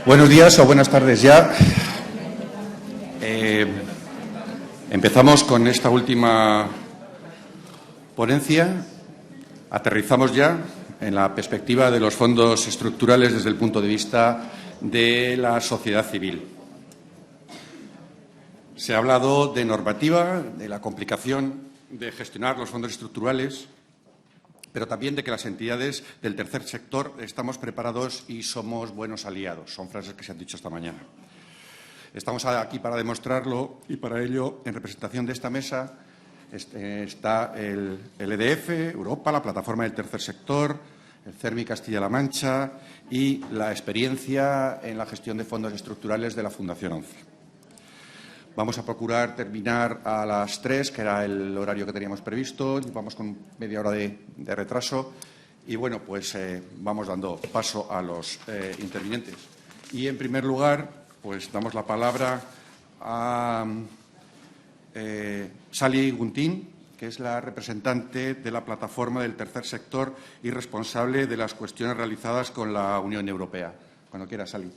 Buenos días o buenas tardes ya. Empezamos con esta última ponencia. Aterrizamos ya en la perspectiva de los fondos estructurales desde el punto de vista de la sociedad civil. Se ha hablado de normativa, de la complicación de gestionar los fondos estructurales, pero también de que las entidades del tercer sector estamos preparados y somos buenos aliados. Son frases que se han dicho esta mañana. Estamos aquí para demostrarlo y para ello, en representación de esta mesa, está el EDF, Europa, la plataforma del tercer sector, el CERMI Castilla-La Mancha y la experiencia en la gestión de fondos estructurales de la Fundación 11. Vamos a procurar terminar a las 3, que era el horario que teníamos previsto. Vamos con media hora de retraso. Y, bueno, pues vamos dando paso a los intervinientes. Y, en primer lugar, pues damos la palabra a Sally Guntín, que es la representante de la plataforma del tercer sector y responsable de las cuestiones realizadas con la Unión Europea. Cuando quiera, Sally.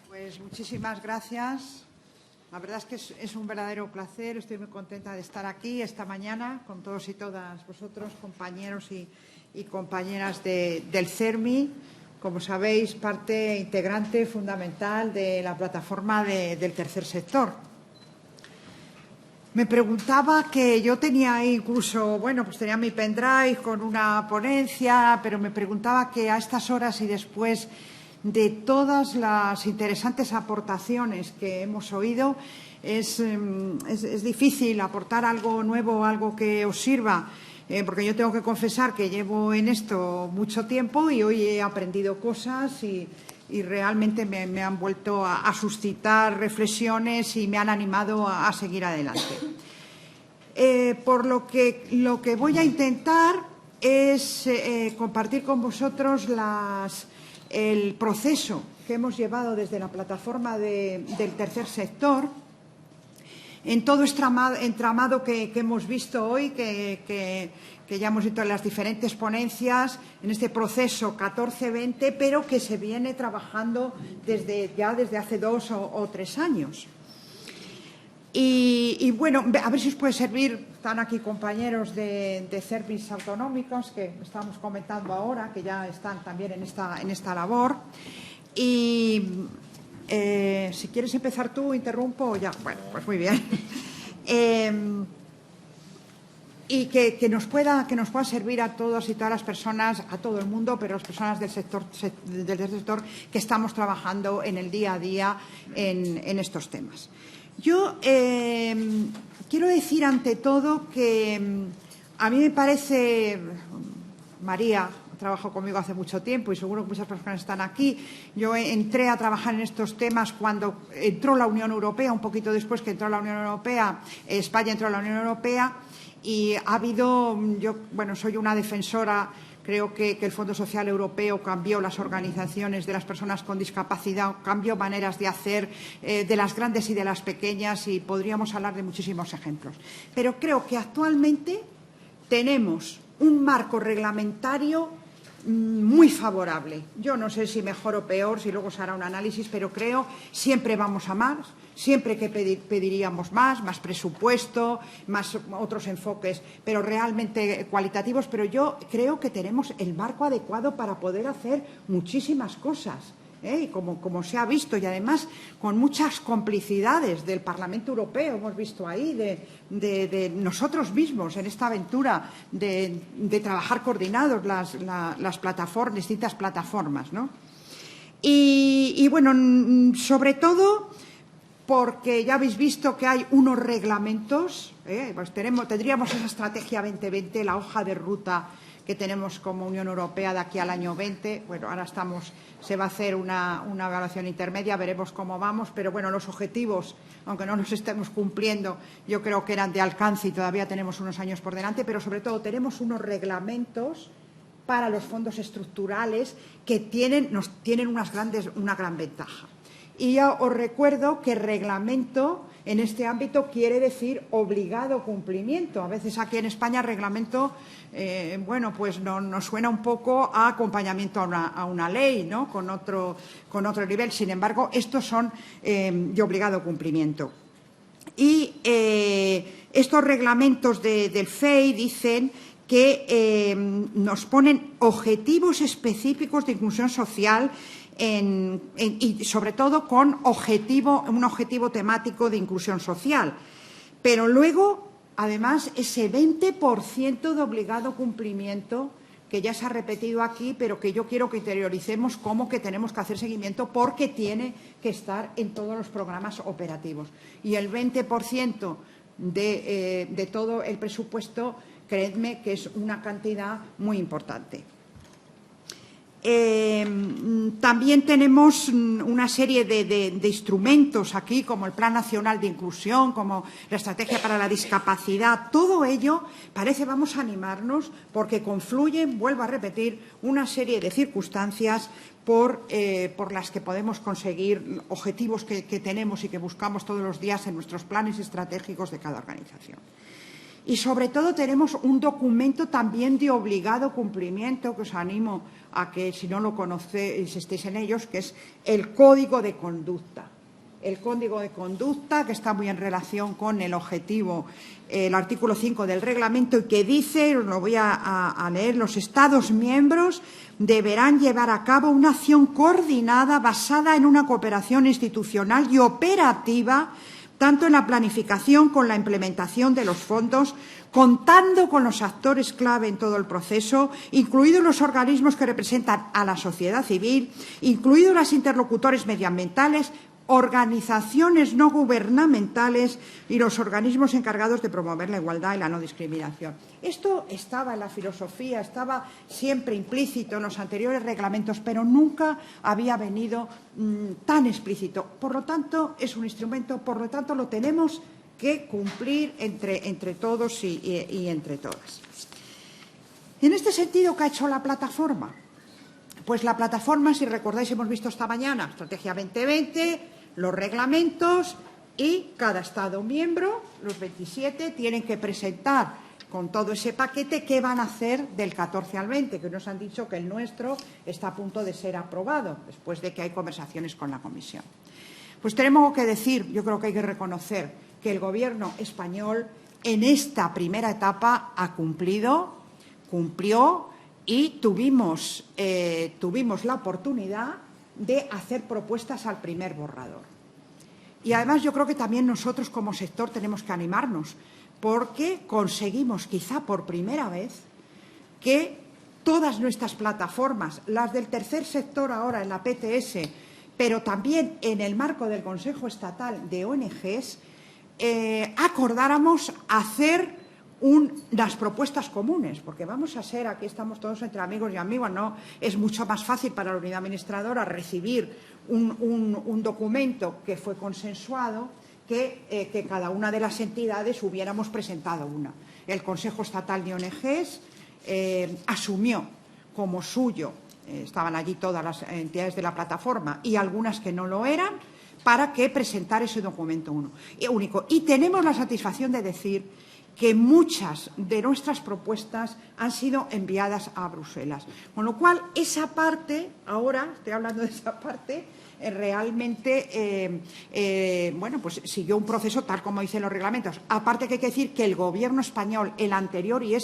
Pues muchísimas gracias. La verdad es que es un verdadero placer. Estoy muy contenta de estar aquí esta mañana con todos y todas vosotros, compañeros y compañeras del CERMI. Como sabéis, parte integrante fundamental de la plataforma del tercer sector. Me preguntaba que yo tenía incluso, bueno, pues tenía mi pendrive con una ponencia, pero me preguntaba que a estas horas y después de todas las interesantes aportaciones que hemos oído, es difícil aportar algo nuevo, algo que os sirva, porque yo tengo que confesar que llevo en esto mucho tiempo y hoy he aprendido cosas y realmente me han vuelto a suscitar reflexiones y me han animado a seguir adelante. Por lo que voy a intentar es compartir con vosotros el proceso que hemos llevado desde la plataforma del tercer sector en todo este entramado que hemos visto hoy, que ya hemos visto en las diferentes ponencias, en este proceso 14-20, pero que se viene trabajando desde hace 2 o 3 años. Y bueno, a ver si os puede servir. Están aquí compañeros de servicios autonómicos que estamos comentando ahora, que ya están también en esta labor. Y si quieres empezar tú, interrumpo ya. Bueno, pues muy bien. Y que nos pueda servir a todos y todas las personas, a todo el mundo, pero las personas del sector que estamos trabajando en el día a día en estos temas. Yo quiero decir ante todo que a mí me parece, María trabajó conmigo hace mucho tiempo y seguro que muchas personas están aquí. Yo entré a trabajar en estos temas cuando entró la Unión Europea, un poquito después que entró la Unión Europea, España entró a la Unión Europea y ha habido, soy una defensora. Creo que el Fondo Social Europeo cambió las organizaciones de las personas con discapacidad, cambió maneras de hacer de las grandes y de las pequeñas y podríamos hablar de muchísimos ejemplos. Pero creo que actualmente tenemos un marco reglamentario muy favorable. Yo no sé si mejor o peor, si luego se hará un análisis, pero creo siempre vamos a más, siempre que pediríamos más presupuesto, más otros enfoques, pero realmente cualitativos. Pero yo creo que tenemos el marco adecuado para poder hacer muchísimas cosas. Y como se ha visto, y además con muchas complicidades del Parlamento Europeo, hemos visto ahí, de nosotros mismos en esta aventura de trabajar coordinados las plataformas, distintas plataformas, ¿no? Y bueno, sobre todo porque ya habéis visto que hay unos reglamentos, pues tendríamos esa estrategia 2020, la hoja de ruta que tenemos como Unión Europea de aquí al año 20. Bueno, ahora se va a hacer una evaluación intermedia, veremos cómo vamos, pero bueno, los objetivos, aunque no los estemos cumpliendo, yo creo que eran de alcance y todavía tenemos unos años por delante, pero sobre todo tenemos unos reglamentos para los fondos estructurales que tienen una gran ventaja. Y ya os recuerdo que reglamento en este ámbito quiere decir obligado cumplimiento. A veces aquí en España reglamento, bueno, pues nos suena un poco a acompañamiento a una ley, ¿no? Con otro nivel. Sin embargo, estos son de obligado cumplimiento. Y estos reglamentos del FEI dicen que nos ponen objetivos específicos de inclusión social y sobre todo con un objetivo temático de inclusión social. Pero luego, además, ese 20% de obligado cumplimiento que ya se ha repetido aquí, pero que yo quiero que interioricemos como que tenemos que hacer seguimiento porque tiene que estar en todos los programas operativos. Y el 20% de todo el presupuesto, creedme que es una cantidad muy importante. También tenemos una serie de instrumentos aquí, como el Plan Nacional de Inclusión, como la Estrategia para la Discapacidad. Todo ello parece, vamos a animarnos, porque confluyen, vuelvo a repetir, una serie de circunstancias por las que podemos conseguir objetivos que tenemos y que buscamos todos los días en nuestros planes estratégicos de cada organización. Y, sobre todo, tenemos un documento también de obligado cumplimiento, que os animo a que, si no lo conocéis, estéis en ellos, que es el Código de Conducta. El Código de Conducta, que está muy en relación con el objetivo, el artículo 5 del reglamento, y que dice, os lo voy a leer, los Estados miembros deberán llevar a cabo una acción coordinada basada en una cooperación institucional y operativa, tanto en la planificación como en la implementación de los fondos, contando con los actores clave en todo el proceso, incluidos los organismos que representan a la sociedad civil, incluidos los interlocutores medioambientales, organizaciones no gubernamentales y los organismos encargados de promover la igualdad y la no discriminación. Esto estaba en la filosofía, estaba siempre implícito en los anteriores reglamentos, pero nunca había venido tan explícito. Por lo tanto, es un instrumento, por lo tanto, lo tenemos que cumplir entre todos y entre todas. En este sentido, ¿qué ha hecho la plataforma? Pues la plataforma, si recordáis, hemos visto esta mañana, Estrategia 2020, los reglamentos, y cada Estado miembro, los 27, tienen que presentar con todo ese paquete qué van a hacer del 14 al 20, que nos han dicho que el nuestro está a punto de ser aprobado, después de que hay conversaciones con la Comisión. Pues tenemos que decir, yo creo que hay que reconocer que el Gobierno español en esta primera etapa ha cumplió y tuvimos la oportunidad de hacer propuestas al primer borrador. Y además yo creo que también nosotros como sector tenemos que animarnos, porque conseguimos quizá por primera vez que todas nuestras plataformas, las del tercer sector ahora en la PTS, pero también en el marco del Consejo Estatal de ONGs, acordáramos hacer las propuestas comunes, porque vamos a ser, aquí estamos todos entre amigos y amigas, ¿no? Es mucho más fácil para la unidad administradora recibir un documento que fue consensuado que cada una de las entidades hubiéramos presentado una. El Consejo Estatal de ONGs asumió como suyo, estaban allí todas las entidades de la plataforma y algunas que no lo eran, para que presentara ese documento único. Y tenemos la satisfacción de decir que muchas de nuestras propuestas han sido enviadas a Bruselas. Con lo cual, esa parte, ahora estoy hablando de esa parte, realmente bueno, pues siguió un proceso tal como dicen los reglamentos. Aparte que hay que decir que el Gobierno español, el anterior y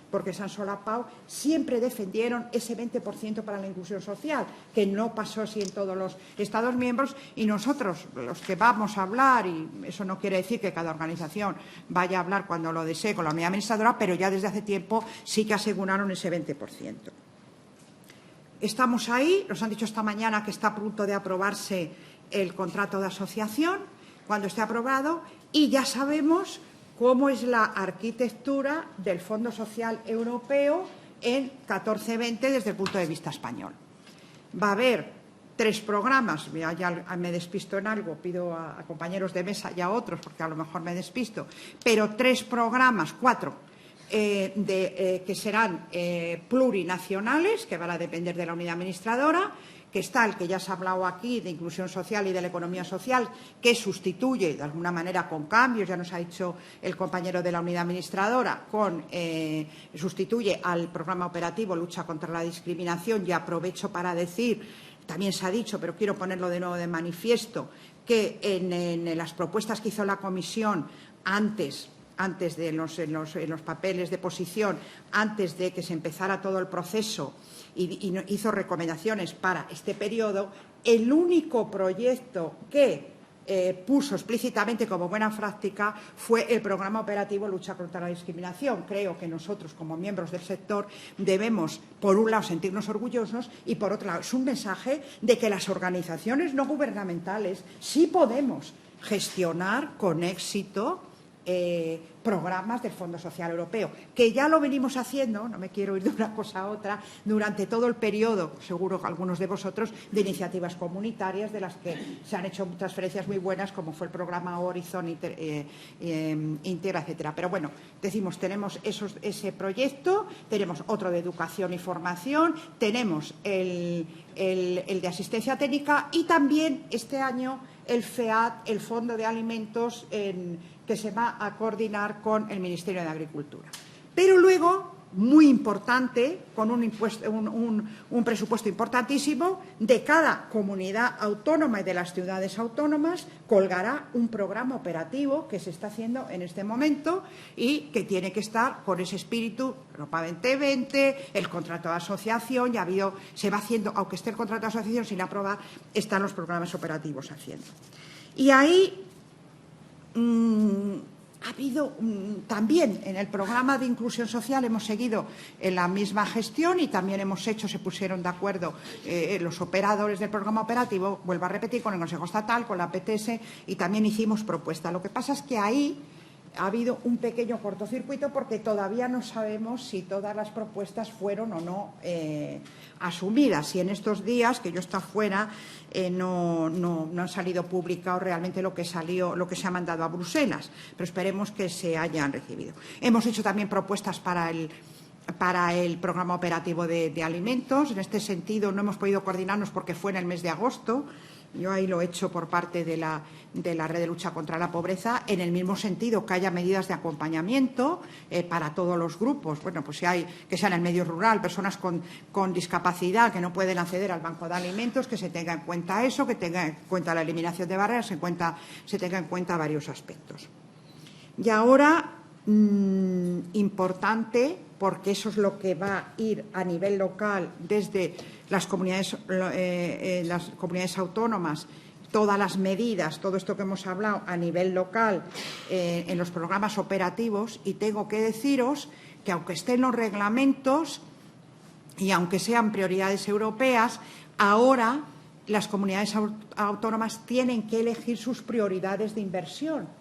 porque se han solapado, siempre defendieron ese 20% para la inclusión social, que no pasó así en todos los Estados miembros, y nosotros, los que vamos a hablar, y eso no quiere decir que cada organización vaya a hablar cuando lo desee con la unidad administradora, pero ya desde hace tiempo sí que aseguraron ese 20%. Estamos ahí, nos han dicho esta mañana que está a punto de aprobarse el contrato de asociación, cuando esté aprobado, y ya sabemos cómo es la arquitectura del Fondo Social Europeo en 14-20 desde el punto de vista español. Va a haber 3 programas, ya me despisto en algo, pido a compañeros de mesa y a otros, porque a lo mejor me despisto, pero 3 programas, 4 que serán plurinacionales, que van a depender de la unidad administradora, que está el que ya se ha hablado aquí de inclusión social y de la economía social, que sustituye de alguna manera con cambios, ya nos ha dicho el compañero de la unidad administradora, sustituye al programa operativo Lucha contra la Discriminación, y aprovecho para decir, también se ha dicho, pero quiero ponerlo de nuevo de manifiesto, que en las propuestas que hizo la Comisión antes de en los papeles de posición, antes de que se empezara todo el proceso, y hizo recomendaciones para este periodo, el único proyecto que puso explícitamente como buena práctica fue el programa operativo Lucha contra la Discriminación. Creo que nosotros, como miembros del sector, debemos, por un lado, sentirnos orgullosos y, por otro lado, es un mensaje de que las organizaciones no gubernamentales sí podemos gestionar con éxito programas del Fondo Social Europeo, que ya lo venimos haciendo, no me quiero ir de una cosa a otra, durante todo el periodo, seguro que algunos de vosotros, de iniciativas comunitarias de las que se han hecho transferencias muy buenas, como fue el programa Horizon, Integra, etcétera. Pero bueno, decimos, tenemos ese proyecto, tenemos otro de educación y formación, tenemos el de asistencia técnica y también este año el FEAD, el Fondo de Alimentos, que se va a coordinar con el Ministerio de Agricultura. Pero luego, muy importante, con un presupuesto importantísimo, de cada comunidad autónoma y de las ciudades autónomas colgará un programa operativo que se está haciendo en este momento y que tiene que estar con ese espíritu, Europa 2020, el contrato de asociación, se va haciendo, aunque esté el contrato de asociación sin aprobar, están los programas operativos haciendo. Y ahí ha habido también en el programa de inclusión social, hemos seguido en la misma gestión y también se pusieron de acuerdo los operadores del programa operativo, vuelvo a repetir, con el Consejo Estatal, con la PTS, y también hicimos propuesta. Lo que pasa es que ahí ha habido un pequeño cortocircuito porque todavía no sabemos si todas las propuestas fueron o no asumidas. Y en estos días, que yo está fuera, no han salido publicados realmente lo que se ha mandado a Bruselas, pero esperemos que se hayan recibido. Hemos hecho también propuestas para el programa operativo de alimentos. En este sentido, no hemos podido coordinarnos porque fue en el mes de agosto. Yo ahí lo he hecho por parte de la Red de Lucha contra la Pobreza, en el mismo sentido que haya medidas de acompañamiento para todos los grupos. Bueno, pues si hay, que sean en el medio rural, personas con discapacidad que no pueden acceder al banco de alimentos, que se tenga en cuenta eso, que tenga en cuenta la eliminación de barreras, se tenga en cuenta varios aspectos. Y ahora, importante, porque eso es lo que va a ir a nivel local desde las comunidades autónomas, todas las medidas, todo esto que hemos hablado a nivel local en los programas operativos, y tengo que deciros que aunque estén los reglamentos y aunque sean prioridades europeas, ahora las comunidades autónomas tienen que elegir sus prioridades de inversión.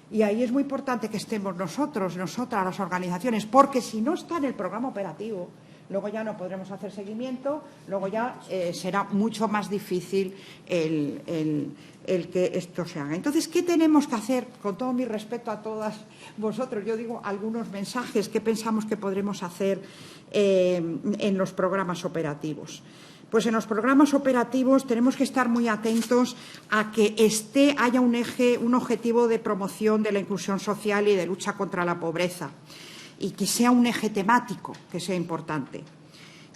Y ahí es muy importante que estemos nosotras, las organizaciones, porque si no está en el programa operativo, luego ya no podremos hacer seguimiento, luego ya será mucho más difícil el que esto se haga. Entonces, ¿qué tenemos que hacer? Con todo mi respeto a todas vosotros, yo digo algunos mensajes que pensamos que podremos hacer en los programas operativos. Pues en los programas operativos tenemos que estar muy atentos a que haya un objetivo de promoción de la inclusión social y de lucha contra la pobreza, y que sea un eje temático, que sea importante.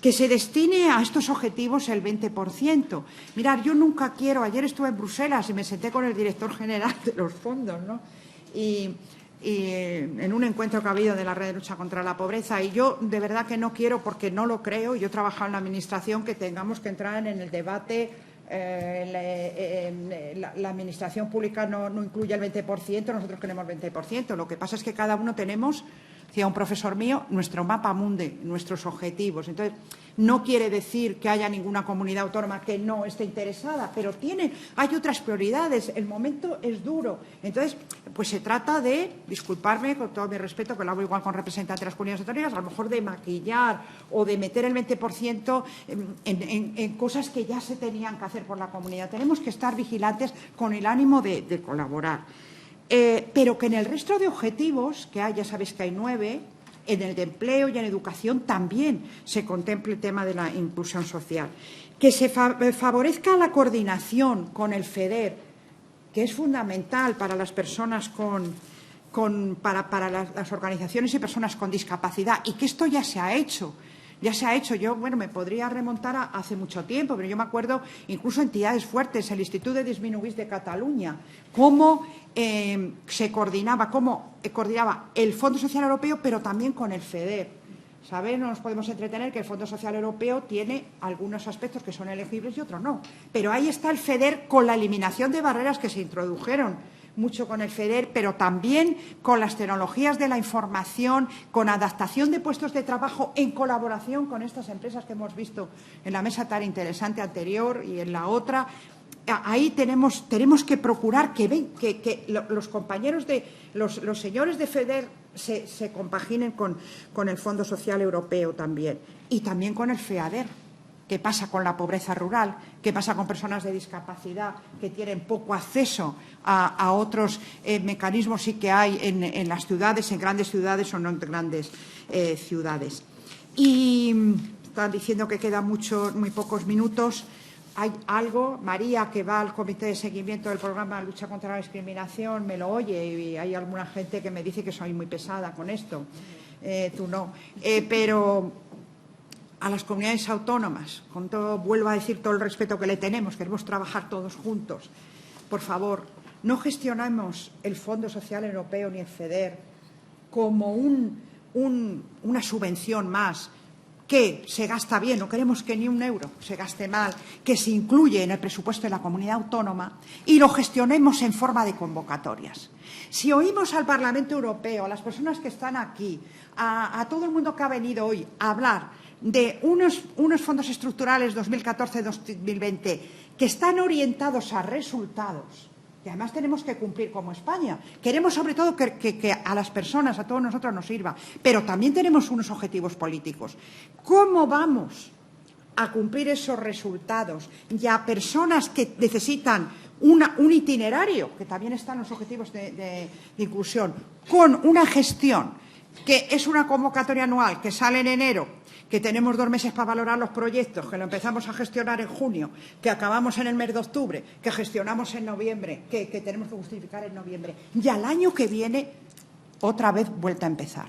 Que se destine a estos objetivos el 20%. Mirad, yo nunca quiero, ayer estuve en Bruselas y me senté con el director general de los fondos, ¿no? Y en un encuentro que ha habido de la Red de Lucha contra la Pobreza, y yo de verdad que no quiero, porque no lo creo, yo he trabajado en la Administración, que tengamos que entrar en el debate. La Administración pública no incluye el 20%, nosotros queremos el 20%. Lo que pasa es que cada uno tenemos, decía un profesor mío, nuestro mapa mundi, nuestros objetivos. Entonces, no quiere decir que haya ninguna comunidad autónoma que no esté interesada, pero hay otras prioridades, el momento es duro. Entonces, pues se trata de, disculparme con todo mi respeto, que lo hago igual con representantes de las comunidades autónomas, a lo mejor de maquillar o de meter el 20% en cosas que ya se tenían que hacer por la comunidad. Tenemos que estar vigilantes con el ánimo de colaborar. Pero que en el resto de objetivos, que hay, ya sabéis que hay 9, en el de empleo y en educación también se contemple el tema de la inclusión social. Que se favorezca la coordinación con el FEDER, que es fundamental para las personas para las organizaciones y personas con discapacidad, y que esto ya se ha hecho. Ya se ha hecho. Yo, me podría remontar a hace mucho tiempo, pero yo me acuerdo incluso entidades fuertes, el Instituto de Disminuïts de Cataluña, cómo se coordinaba, el Fondo Social Europeo, pero también con el FEDER. ¿Sabes? No nos podemos entretener que el Fondo Social Europeo tiene algunos aspectos que son elegibles y otros no. Pero ahí está el FEDER con la eliminación de barreras que se introdujeron mucho con el FEDER, pero también con las tecnologías de la información, con adaptación de puestos de trabajo en colaboración con estas empresas que hemos visto en la mesa tan interesante anterior y en la otra. Ahí tenemos que procurar que los compañeros los señores de FEDER se compaginen con el Fondo Social Europeo también, y también con el FEADER. ¿Qué pasa con la pobreza rural? ¿Qué pasa con personas de discapacidad que tienen poco acceso a otros mecanismos sí que hay en las ciudades, en grandes ciudades o no en grandes ciudades? Y están diciendo que quedan muy pocos minutos. Hay algo, María, que va al Comité de Seguimiento del Programa de Lucha contra la Discriminación, me lo oye, y hay alguna gente que me dice que soy muy pesada con esto. Tú no. Pero a las comunidades autónomas, con todo, vuelvo a decir todo el respeto que le tenemos, queremos trabajar todos juntos. Por favor, no gestionemos el Fondo Social Europeo ni el FEDER como una subvención más que se gasta bien. No queremos que ni un euro se gaste mal, que se incluye en el presupuesto de la comunidad autónoma, y lo gestionemos en forma de convocatorias. Si oímos al Parlamento Europeo, a las personas que están aquí, a todo el mundo que ha venido hoy a hablar de unos fondos estructurales 2014-2020 que están orientados a resultados, que además tenemos que cumplir como España. Queremos sobre todo que a las personas, a todos nosotros nos sirva, pero también tenemos unos objetivos políticos. ¿Cómo vamos a cumplir esos resultados? Y a personas que necesitan un itinerario, que también están los objetivos de inclusión, con una gestión que es una convocatoria anual que sale en enero, que tenemos 2 meses para valorar los proyectos, que lo empezamos a gestionar en junio, que acabamos en el mes de octubre, que gestionamos en noviembre, que tenemos que justificar en noviembre. Y al año que viene, otra vez vuelta a empezar,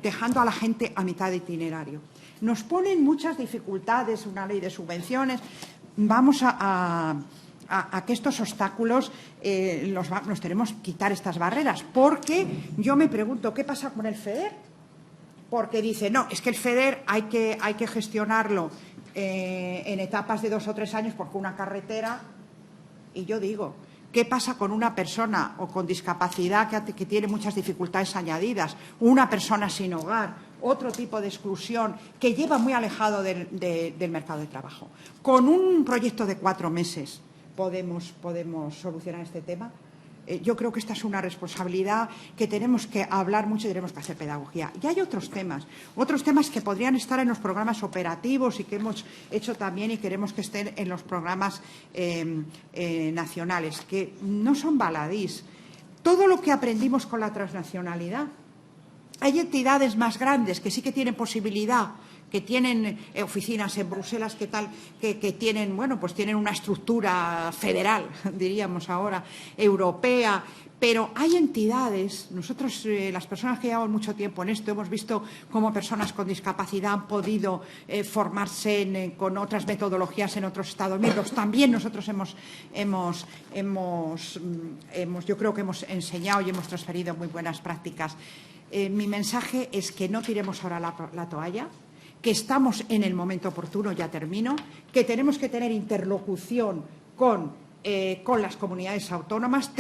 dejando a la gente a mitad de itinerario. Nos ponen muchas dificultades una ley de subvenciones. Vamos a que estos obstáculos los tenemos que quitar, estas barreras, porque yo me pregunto, ¿qué pasa con el FEDER? Porque dice, no, es que el FEDER hay que gestionarlo en etapas de 2 o 3 años, porque una carretera. Y yo digo, ¿qué pasa con una persona o con discapacidad que tiene muchas dificultades añadidas, una persona sin hogar, otro tipo de exclusión que lleva muy alejado del mercado de trabajo? Con un proyecto de 4 meses podemos solucionar este tema. Yo creo que esta es una responsabilidad que tenemos que hablar mucho y tenemos que hacer pedagogía. Y hay otros temas que podrían estar en los programas operativos y que hemos hecho también y queremos que estén en los programas nacionales, que no son baladís. Todo lo que aprendimos con la transnacionalidad. Hay entidades más grandes que sí que tienen posibilidad, que tienen oficinas en Bruselas, que tienen, pues tienen una estructura federal, diríamos ahora, europea. Pero hay entidades, nosotros, las personas que llevamos mucho tiempo en esto, hemos visto cómo personas con discapacidad han podido formarse con otras metodologías en otros Estados miembros. También nosotros yo creo que hemos enseñado y hemos transferido muy buenas prácticas. Mi mensaje es que no tiremos ahora la toalla, que estamos en el momento oportuno, ya termino, que tenemos que tener interlocución con las comunidades autónomas,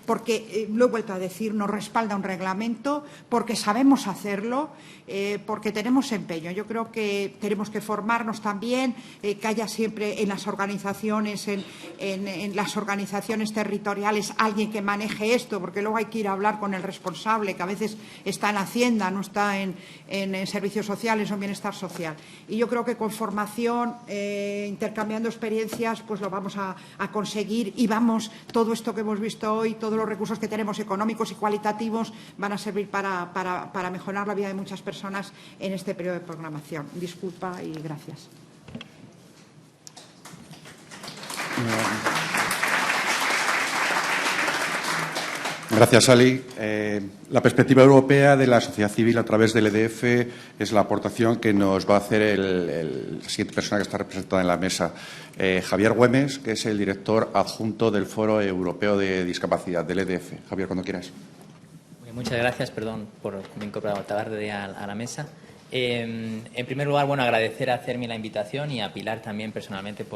porque lo he vuelto a decir, nos respalda un reglamento, porque sabemos hacerlo, porque tenemos empeño. Yo creo que tenemos que formarnos también, que haya siempre en las organizaciones, en las organizaciones territoriales, alguien que maneje esto, porque luego hay que ir a hablar con el responsable, que a veces está en Hacienda, no está en servicios sociales o en bienestar social. Y yo creo que con formación, intercambiando experiencias, pues lo vamos a a conseguir, y vamos, todo esto que hemos visto hoy, todos los recursos que tenemos económicos y cualitativos van a servir para mejorar la vida de muchas personas en este periodo de programación. Disculpa y gracias. Gracias, Ali. La perspectiva europea de la sociedad civil a través del EDF es la aportación que nos va a hacer la siguiente persona que está representada en la mesa, Javier Güemes, que es el director adjunto del Foro Europeo de Discapacidad, del EDF. Javier, cuando quieras. Muchas gracias, perdón por incorporar tarde a la mesa. En primer lugar, agradecer a CERMI la invitación y a Pilar también personalmente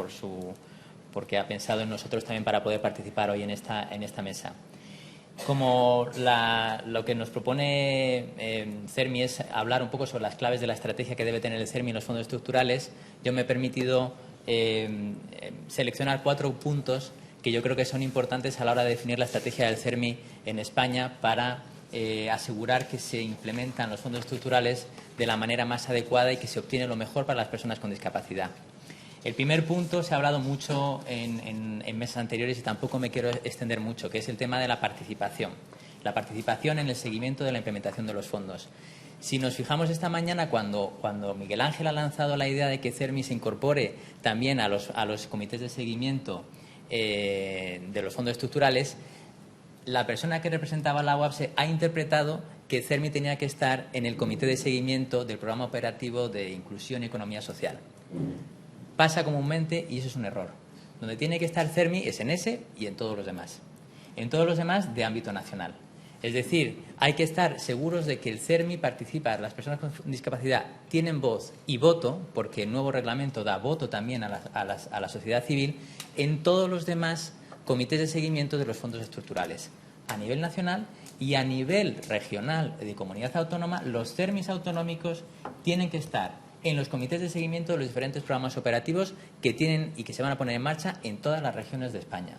porque ha pensado en nosotros también para poder participar hoy en esta mesa. Como lo que nos propone CERMI es hablar un poco sobre las claves de la estrategia que debe tener el CERMI en los fondos estructurales, yo me he permitido seleccionar 4 puntos que yo creo que son importantes a la hora de definir la estrategia del CERMI en España para asegurar que se implementan los fondos estructurales de la manera más adecuada y que se obtiene lo mejor para las personas con discapacidad. El primer punto se ha hablado mucho en mesas anteriores y tampoco me quiero extender mucho, que es el tema de la participación. La participación en el seguimiento de la implementación de los fondos. Si nos fijamos esta mañana, cuando Miguel Ángel ha lanzado la idea de que CERMI se incorpore también a los comités de seguimiento de los fondos estructurales, la persona que representaba la UAPSE ha interpretado que CERMI tenía que estar en el comité de seguimiento del programa operativo de inclusión y economía social. Pasa comúnmente y eso es un error. Donde tiene que estar CERMI es en ese y en todos los demás. En todos los demás de ámbito nacional. Es decir, hay que estar seguros de que el CERMI participa, las personas con discapacidad tienen voz y voto, porque el nuevo reglamento da voto también a la sociedad civil, en todos los demás comités de seguimiento de los fondos estructurales. A nivel nacional y a nivel regional de comunidad autónoma, los CERMIs autonómicos tienen que estar en los comités de seguimiento de los diferentes programas operativos que tienen y que se van a poner en marcha en todas las regiones de España.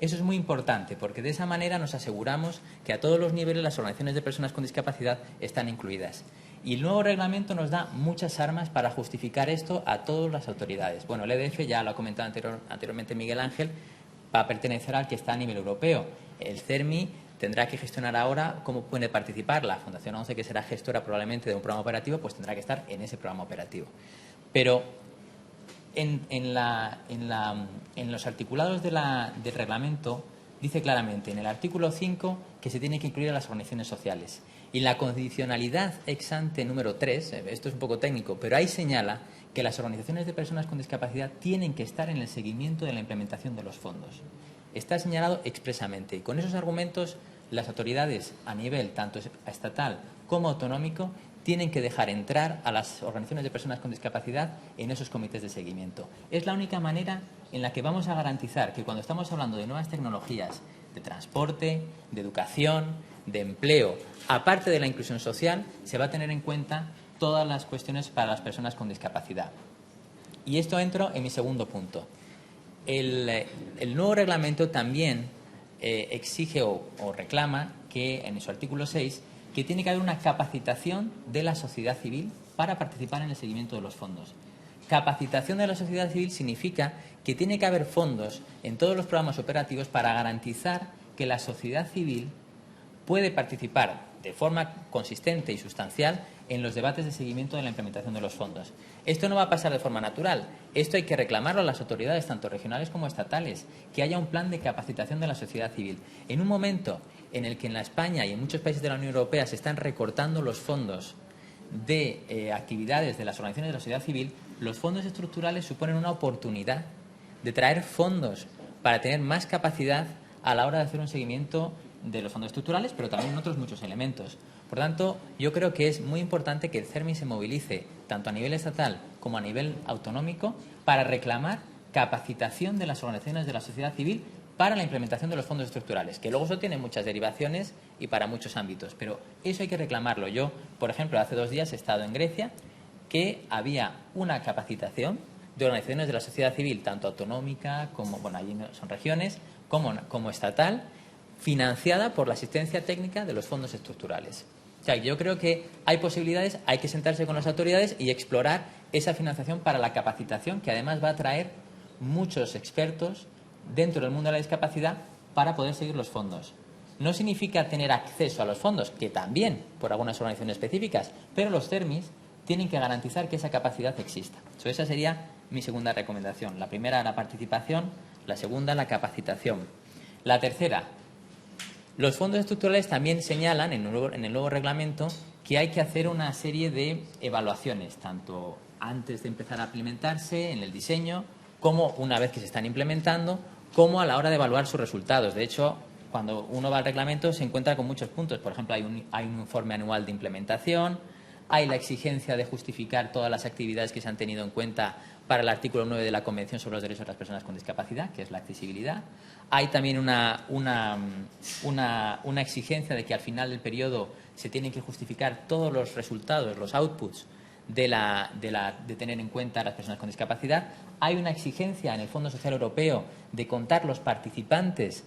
Eso es muy importante porque de esa manera nos aseguramos que a todos los niveles las organizaciones de personas con discapacidad están incluidas. Y el nuevo reglamento nos da muchas armas para justificar esto a todas las autoridades. Bueno, el EDF, ya lo ha comentado anteriormente Miguel Ángel, va a pertenecer al que está a nivel europeo. El CERMI tendrá que gestionar ahora cómo puede participar la Fundación 11, que será gestora probablemente de un programa operativo, pues tendrá que estar en ese programa operativo. Pero en los articulados del reglamento dice claramente en el artículo 5 que se tiene que incluir a las organizaciones sociales. Y la condicionalidad ex ante número 3, esto es un poco técnico, pero ahí señala que las organizaciones de personas con discapacidad tienen que estar en el seguimiento de la implementación de los fondos. Está señalado expresamente. Y con esos argumentos, las autoridades a nivel tanto estatal como autonómico tienen que dejar entrar a las organizaciones de personas con discapacidad en esos comités de seguimiento. Es la única manera en la que vamos a garantizar que cuando estamos hablando de nuevas tecnologías, de transporte, de educación, de empleo, aparte de la inclusión social, se va a tener en cuenta todas las cuestiones para las personas con discapacidad. Y esto entro en mi segundo punto. El nuevo reglamento también exige o reclama que en su artículo 6 que tiene que haber una capacitación de la sociedad civil para participar en el seguimiento de los fondos. Capacitación de la sociedad civil significa que tiene que haber fondos en todos los programas operativos para garantizar que la sociedad civil puede participar de forma consistente y sustancial en los debates de seguimiento de la implementación de los fondos. Esto no va a pasar de forma natural. Esto hay que reclamarlo a las autoridades, tanto regionales como estatales, que haya un plan de capacitación de la sociedad civil. En un momento en el que en la España y en muchos países de la Unión Europea se están recortando los fondos de actividades de las organizaciones de la sociedad civil, los fondos estructurales suponen una oportunidad de traer fondos para tener más capacidad a la hora de hacer un seguimiento de los fondos estructurales, pero también en otros muchos elementos. Por tanto, yo creo que es muy importante que el CERMI se movilice, tanto a nivel estatal como a nivel autonómico, para reclamar capacitación de las organizaciones de la sociedad civil para la implementación de los fondos estructurales, que luego eso tiene muchas derivaciones y para muchos ámbitos, pero eso hay que reclamarlo. Yo, por ejemplo, hace 2 días he estado en Grecia, que había una capacitación de organizaciones de la sociedad civil, tanto autonómica como, bueno, allí son regiones, como estatal, financiada por la asistencia técnica de los fondos estructurales. O sea, yo creo que hay posibilidades, hay que sentarse con las autoridades y explorar esa financiación para la capacitación, que además va a traer muchos expertos dentro del mundo de la discapacidad para poder seguir los fondos. No significa tener acceso a los fondos, que también por algunas organizaciones específicas, pero los CERMIs tienen que garantizar que esa capacidad exista. Esa sería mi segunda recomendación. La primera, la participación; la segunda, la capacitación. La tercera, los fondos estructurales también señalan en el nuevo reglamento que hay que hacer una serie de evaluaciones, tanto antes de empezar a implementarse, en el diseño, como una vez que se están implementando, como a la hora de evaluar sus resultados. De hecho, cuando uno va al reglamento se encuentra con muchos puntos. Por ejemplo, hay un informe anual de implementación, hay la exigencia de justificar todas las actividades que se han tenido en cuenta para el artículo 9 de la Convención sobre los Derechos de las Personas con Discapacidad, que es la accesibilidad. Hay también una exigencia de que al final del periodo se tienen que justificar todos los resultados, los outputs de tener en cuenta a las personas con discapacidad. Hay una exigencia en el Fondo Social Europeo de contar los participantes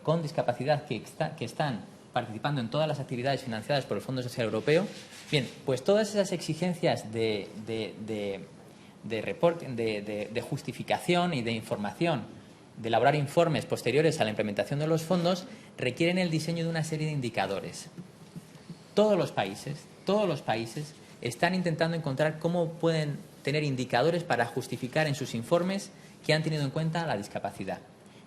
con discapacidad que están participando en todas las actividades financiadas por el Fondo Social Europeo. Bien, pues todas esas exigencias de reporting, de justificación y de información, de elaborar informes posteriores a la implementación de los fondos, requieren el diseño de una serie de indicadores. Todos los países están intentando encontrar cómo pueden tener indicadores para justificar en sus informes que han tenido en cuenta la discapacidad.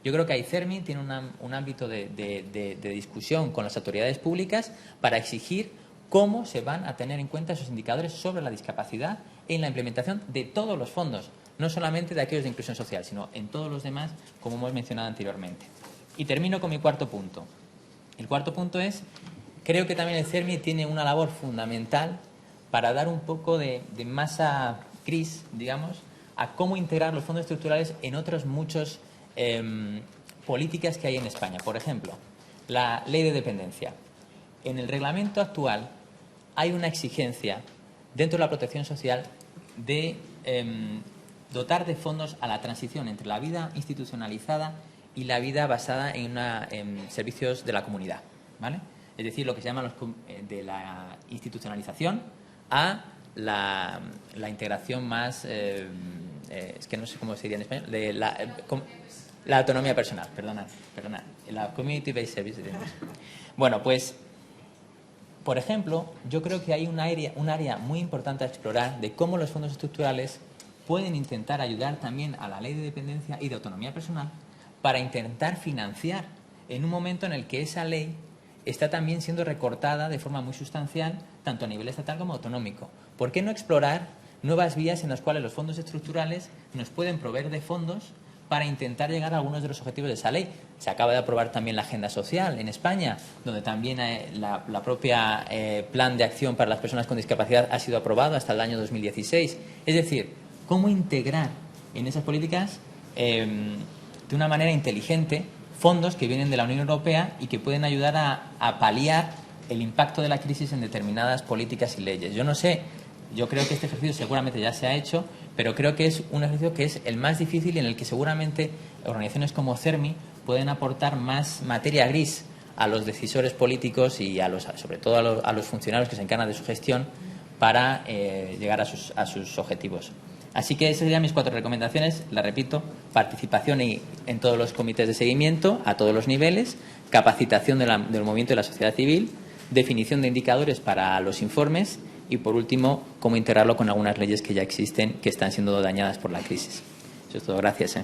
Yo creo que ahí CERMI tiene un ámbito de discusión con las autoridades públicas para exigir cómo se van a tener en cuenta esos indicadores sobre la discapacidad en la implementación de todos los fondos, no solamente de aquellos de inclusión social, sino en todos los demás, como hemos mencionado anteriormente. Y termino con mi cuarto punto. El cuarto punto es, creo que también el CERMI tiene una labor fundamental para dar un poco de masa gris, digamos, a cómo integrar los fondos estructurales en otros muchos políticas que hay en España. Por ejemplo, la ley de dependencia. En el reglamento actual hay una exigencia dentro de la protección social de dotar de fondos a la transición entre la vida institucionalizada y la vida basada en servicios de la comunidad, ¿vale? Es decir, lo que se llama de la institucionalización a la integración más, es que no sé cómo se diría en español, de la autonomía personal, perdonad, la community-based service. Bueno, pues, por ejemplo, yo creo que hay un área muy importante a explorar de cómo los fondos estructurales pueden intentar ayudar también a la ley de dependencia y de autonomía personal para intentar financiar en un momento en el que esa ley está también siendo recortada de forma muy sustancial, tanto a nivel estatal como autonómico. ¿Por qué no explorar nuevas vías en las cuales los fondos estructurales nos pueden proveer de fondos para intentar llegar a algunos de los objetivos de esa ley? Se acaba de aprobar también la Agenda Social en España, donde también la propia Plan de Acción para las Personas con Discapacidad ha sido aprobado hasta el año 2016. Es decir, cómo integrar en esas políticas de una manera inteligente fondos que vienen de la Unión Europea y que pueden ayudar a paliar el impacto de la crisis en determinadas políticas y leyes. Yo no sé, yo creo que este ejercicio seguramente ya se ha hecho, pero creo que es un ejercicio que es el más difícil y en el que seguramente organizaciones como CERMI pueden aportar más materia gris a los decisores políticos y sobre todo a los funcionarios que se encargan de su gestión para llegar a sus objetivos. Así que esas serían mis 4 recomendaciones. Las repito: participación en todos los comités de seguimiento a todos los niveles, capacitación del movimiento de la sociedad civil, definición de indicadores para los informes y, por último, cómo integrarlo con algunas leyes que ya existen que están siendo dañadas por la crisis. Eso es todo. Gracias.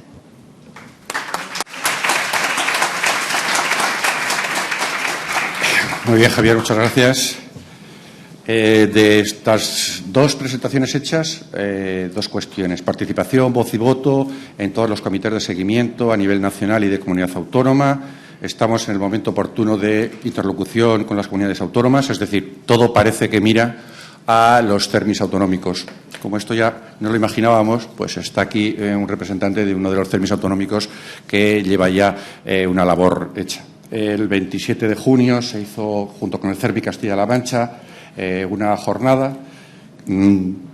Muy bien, Javier, muchas gracias. De estas 2 presentaciones hechas, 2 cuestiones. Participación, voz y voto en todos los comités de seguimiento a nivel nacional y de comunidad autónoma. Estamos en el momento oportuno de interlocución con las comunidades autónomas, es decir, todo parece que mira a los CERMIs autonómicos. Como esto ya no lo imaginábamos, pues está aquí un representante de uno de los CERMIs autonómicos que lleva ya una labor hecha. El 27 de junio se hizo, junto con el CERMI Castilla-La Mancha, una jornada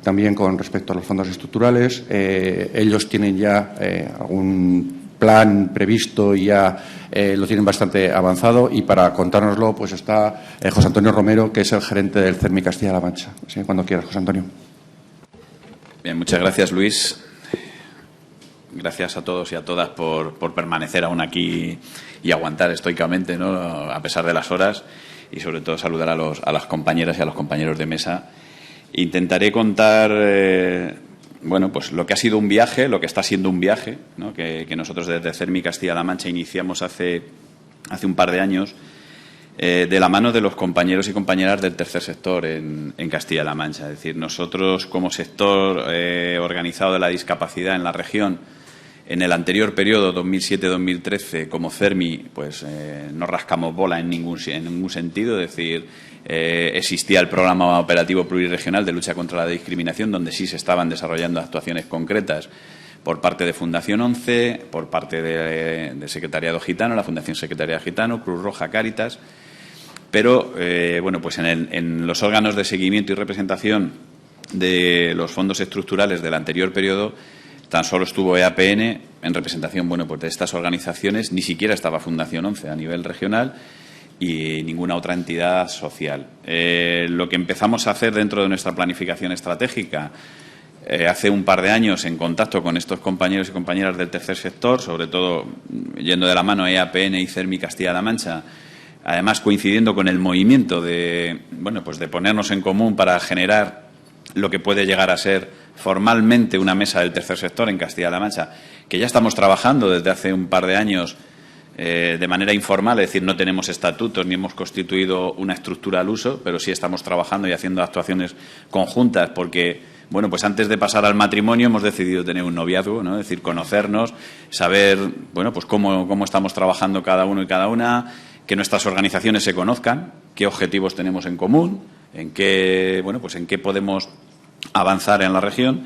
también con respecto a los fondos estructurales. Ellos tienen ya algún plan previsto y ya lo tienen bastante avanzado, y para contárnoslo pues está José Antonio Romero, que es el gerente del CERMI Castilla-La Mancha. Así que cuando quieras, José Antonio. Bien, muchas gracias, Luis. gracias a todos y a todas por permanecer aún aquí y aguantar estoicamente, ¿no?, a pesar de las horas, y sobre todo saludar a las compañeras y a los compañeros de mesa. Intentaré contar bueno, pues lo que ha sido un viaje, lo que está siendo un viaje, ¿no?, que nosotros desde CERMI Castilla-La Mancha iniciamos hace un par de años, de la mano de los compañeros y compañeras del tercer sector en Castilla-La Mancha. Es decir, nosotros como sector organizado de la discapacidad en la región, en el anterior periodo, 2007-2013, como CERMI, pues no rascamos bola en ningún sentido. Es decir, existía el programa operativo pluriregional de lucha contra la discriminación, donde sí se estaban desarrollando actuaciones concretas por parte de Fundación 11, por parte de Secretariado Gitano, la Fundación Secretariado Gitano, Cruz Roja, Cáritas. Pero, bueno, pues en los órganos de seguimiento y representación de los fondos estructurales del anterior periodo, tan solo estuvo EAPN en representación, bueno, pues de estas organizaciones, ni siquiera estaba Fundación 11 a nivel regional y ninguna otra entidad social. Lo que empezamos a hacer dentro de nuestra planificación estratégica hace un par de años, en contacto con estos compañeros y compañeras del tercer sector, sobre todo yendo de la mano EAPN y CERMI Castilla-La Mancha, además coincidiendo con el movimiento de, bueno, pues de ponernos en común para generar lo que puede llegar a ser formalmente una mesa del tercer sector en Castilla-La Mancha, que ya estamos trabajando desde hace un par de años de manera informal, es decir, no tenemos estatutos ni hemos constituido una estructura al uso, pero sí estamos trabajando y haciendo actuaciones conjuntas porque, bueno, pues antes de pasar al matrimonio hemos decidido tener un noviazgo, ¿no? Es decir, conocernos, saber, bueno, pues cómo estamos trabajando cada uno y cada una, que nuestras organizaciones se conozcan, qué objetivos tenemos en común, en qué podemos avanzar en la región.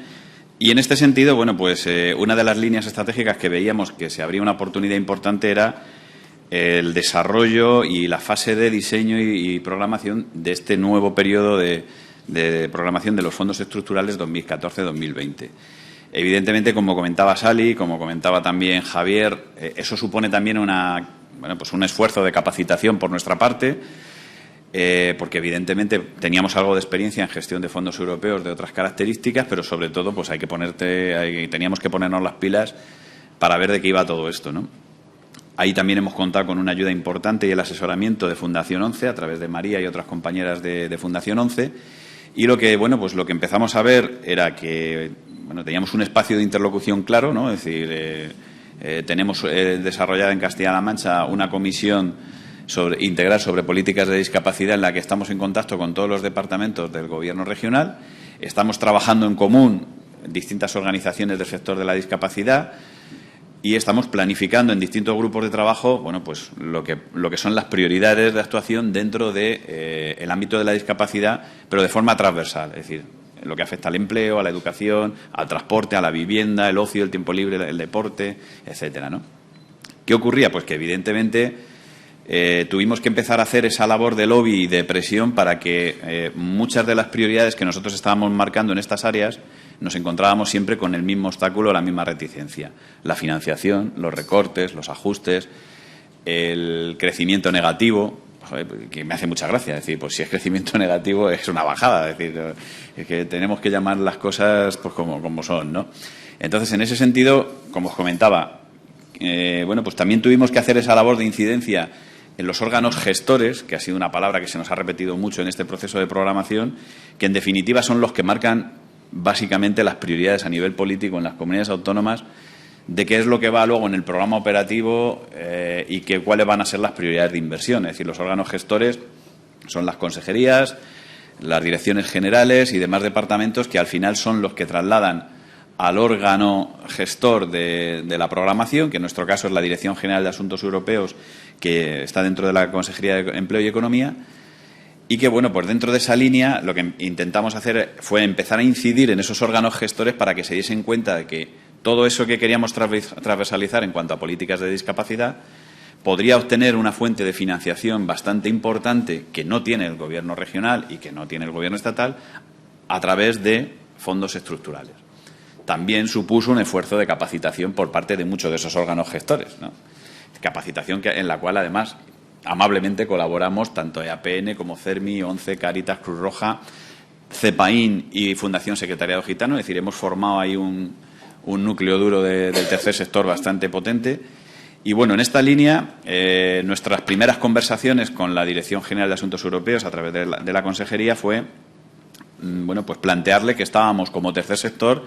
Y en este sentido, bueno, pues una de las líneas estratégicas que veíamos que se abría una oportunidad importante era el desarrollo y la fase de diseño y programación de este nuevo periodo de programación de los fondos estructurales 2014-2020. Evidentemente, como comentaba Sally, como comentaba también Javier, eso supone también un esfuerzo de capacitación por nuestra parte, porque evidentemente teníamos algo de experiencia en gestión de fondos europeos de otras características, pero sobre todo pues teníamos que ponernos las pilas para ver de qué iba todo esto, ¿no? Ahí también hemos contado con una ayuda importante y el asesoramiento de Fundación 11 a través de María y otras compañeras de Fundación 11. Y lo que empezamos a ver era que teníamos un espacio de interlocución claro, ¿no? Es decir, tenemos desarrollada en Castilla-La Mancha una comisión integral sobre políticas de discapacidad en la que estamos en contacto con todos los departamentos del Gobierno regional. Estamos trabajando en común en distintas organizaciones del sector de la discapacidad y estamos planificando en distintos grupos de trabajo, bueno, pues lo que son las prioridades de actuación dentro de el ámbito de la discapacidad, pero de forma transversal, es decir, lo que afecta al empleo, a la educación, al transporte, a la vivienda, el ocio, el tiempo libre, el deporte, etcétera, ¿no? ¿Qué ocurría? Pues que evidentemente tuvimos que empezar a hacer esa labor de lobby y de presión para que muchas de las prioridades que nosotros estábamos marcando en estas áreas nos encontrábamos siempre con el mismo obstáculo, la misma reticencia. La financiación, los recortes, los ajustes, el crecimiento negativo, que me hace mucha gracia. Es decir, pues si es crecimiento negativo es una bajada. Es decir, es que tenemos que llamar las cosas pues como son, ¿no? Entonces, en ese sentido, como os comentaba, pues también tuvimos que hacer esa labor de incidencia en los órganos gestores, que ha sido una palabra que se nos ha repetido mucho en este proceso de programación, que en definitiva son los que marcan básicamente las prioridades a nivel político en las comunidades autónomas de qué es lo que va luego en el programa operativo y cuáles van a ser las prioridades de inversión. Es decir, los órganos gestores son las consejerías, las direcciones generales y demás departamentos que al final son los que trasladan al órgano gestor de la programación, que en nuestro caso es la Dirección General de Asuntos Europeos, que está dentro de la Consejería de Empleo y Economía, y que, bueno, pues dentro de esa línea lo que intentamos hacer fue empezar a incidir en esos órganos gestores para que se diesen cuenta de que todo eso que queríamos transversalizar en cuanto a políticas de discapacidad podría obtener una fuente de financiación bastante importante que no tiene el Gobierno regional y que no tiene el Gobierno estatal a través de fondos estructurales. También supuso un esfuerzo de capacitación por parte de muchos de esos órganos gestores, ¿no? Capacitación en la cual, además, amablemente colaboramos tanto EAPN como CERMI, 11, Cáritas, Cruz Roja, CEPAIN y Fundación Secretariado Gitano. Es decir, hemos formado ahí un núcleo duro del tercer sector bastante potente. Y bueno, en esta línea, nuestras primeras conversaciones con la Dirección General de Asuntos Europeos a través de la Consejería fue, bueno, pues plantearle que estábamos como tercer sector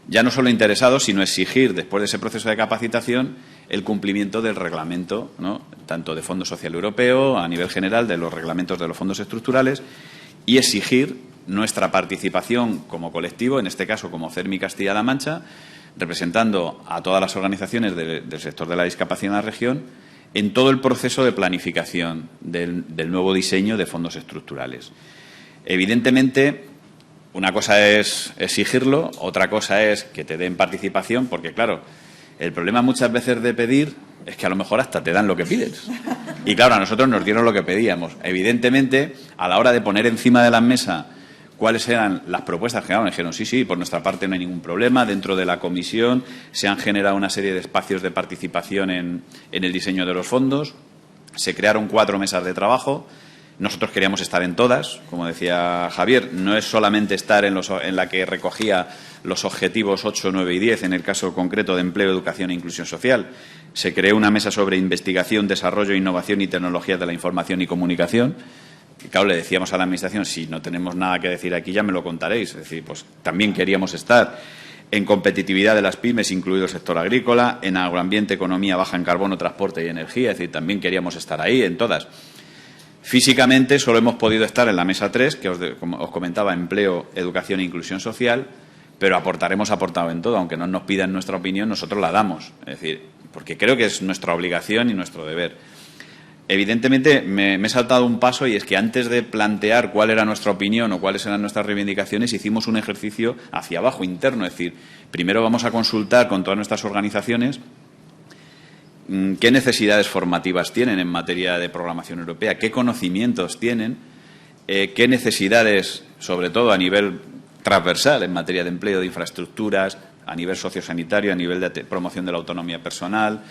ya no solo interesados, sino exigir, después de ese proceso de capacitación, el cumplimiento del reglamento, ¿no?, tanto de Fondo Social Europeo, a nivel general, de los reglamentos de los fondos estructurales, y exigir nuestra participación como colectivo, en este caso como CERMI Castilla-La Mancha, representando a todas las organizaciones del sector de la discapacidad en la región, en todo el proceso de planificación del nuevo diseño de fondos estructurales. Evidentemente, una cosa es exigirlo, otra cosa es que te den participación, porque, claro, el problema muchas veces de pedir es que a lo mejor hasta te dan lo que pides. Y, claro, a nosotros nos dieron lo que pedíamos. Evidentemente, a la hora de poner encima de la mesa cuáles eran las propuestas que dijeron, sí, por nuestra parte no hay ningún problema. Dentro de la comisión se han generado una serie de espacios de participación en el diseño de los fondos. Se crearon 4 mesas de trabajo. Nosotros queríamos estar en todas, como decía Javier. No es solamente estar en la que recogía los objetivos 8, 9 y 10, en el caso concreto de empleo, educación e inclusión social. Se creó una mesa sobre investigación, desarrollo, innovación y tecnologías de la información y comunicación. Y, claro, le decíamos a la Administración, si no tenemos nada que decir aquí, ya me lo contaréis. Es decir, pues también queríamos estar en competitividad de las pymes, incluido el sector agrícola, en agroambiente, economía baja en carbono, transporte y energía. Es decir, también queríamos estar ahí, en todas. Físicamente solo hemos podido estar en la mesa 3, que como os comentaba, empleo, educación e inclusión social, pero hemos aportado en todo. Aunque no nos pidan nuestra opinión, nosotros la damos. Es decir, porque creo que es nuestra obligación y nuestro deber. Evidentemente, me he saltado un paso, y es que antes de plantear cuál era nuestra opinión o cuáles eran nuestras reivindicaciones, hicimos un ejercicio hacia abajo, interno. Es decir, primero vamos a consultar con todas nuestras organizaciones qué necesidades formativas tienen en materia de programación europea, qué conocimientos tienen, qué necesidades, sobre todo a nivel transversal, en materia de empleo, de infraestructuras, a nivel sociosanitario, a nivel de promoción de la autonomía personal,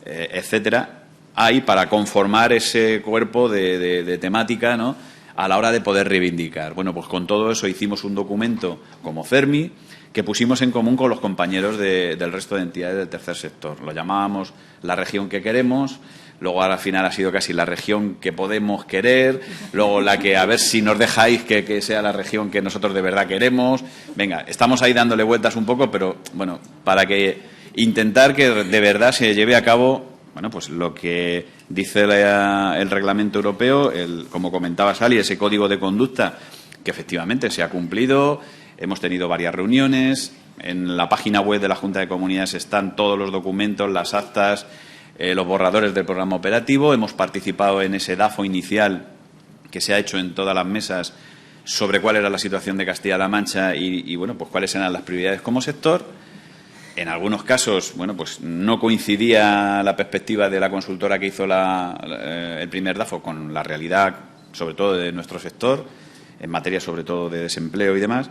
etcétera, hay para conformar ese cuerpo de temática, ¿no?, a la hora de poder reivindicar. Bueno, pues con todo eso hicimos un documento como CERMI que pusimos en común con los compañeros del resto de entidades del tercer sector. Lo llamábamos la región que queremos, luego al final ha sido casi la región que podemos querer, luego la que a ver si nos dejáis que sea la región que nosotros de verdad queremos. Venga, estamos ahí dándole vueltas un poco, pero bueno, para que intentar que de verdad se lleve a cabo, bueno, pues lo que dice el reglamento europeo, como comentaba Sally, ese código de conducta que efectivamente se ha cumplido. Hemos tenido varias reuniones. En la página web de la Junta de Comunidades están todos los documentos, las actas, los borradores del programa operativo. Hemos participado en ese DAFO inicial que se ha hecho en todas las mesas sobre cuál era la situación de Castilla-La Mancha y bueno, pues cuáles eran las prioridades como sector. En algunos casos, bueno, pues no coincidía la perspectiva de la consultora que hizo el primer DAFO con la realidad, sobre todo de nuestro sector, en materia sobre todo de desempleo y demás.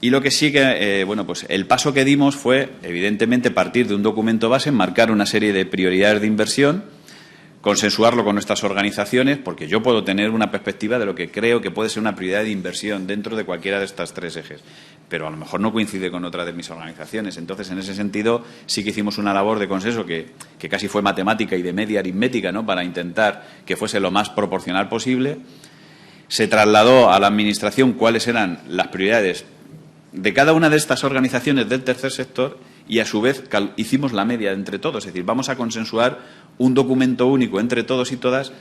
Y lo que sí que, bueno, pues el paso que dimos fue, evidentemente, partir de un documento base, marcar una serie de prioridades de inversión, consensuarlo con nuestras organizaciones, porque yo puedo tener una perspectiva de lo que creo que puede ser una prioridad de inversión dentro de cualquiera de estas 3 ejes, pero a lo mejor no coincide con otra de mis organizaciones. Entonces, en ese sentido, sí que hicimos una labor de consenso que casi fue matemática y de media aritmética, ¿no?, para intentar que fuese lo más proporcional posible. Se trasladó a la Administración cuáles eran las prioridades de cada una de estas organizaciones del tercer sector y, a su vez, hicimos la media entre todos. Es decir, vamos a consensuar un documento único entre todos y todas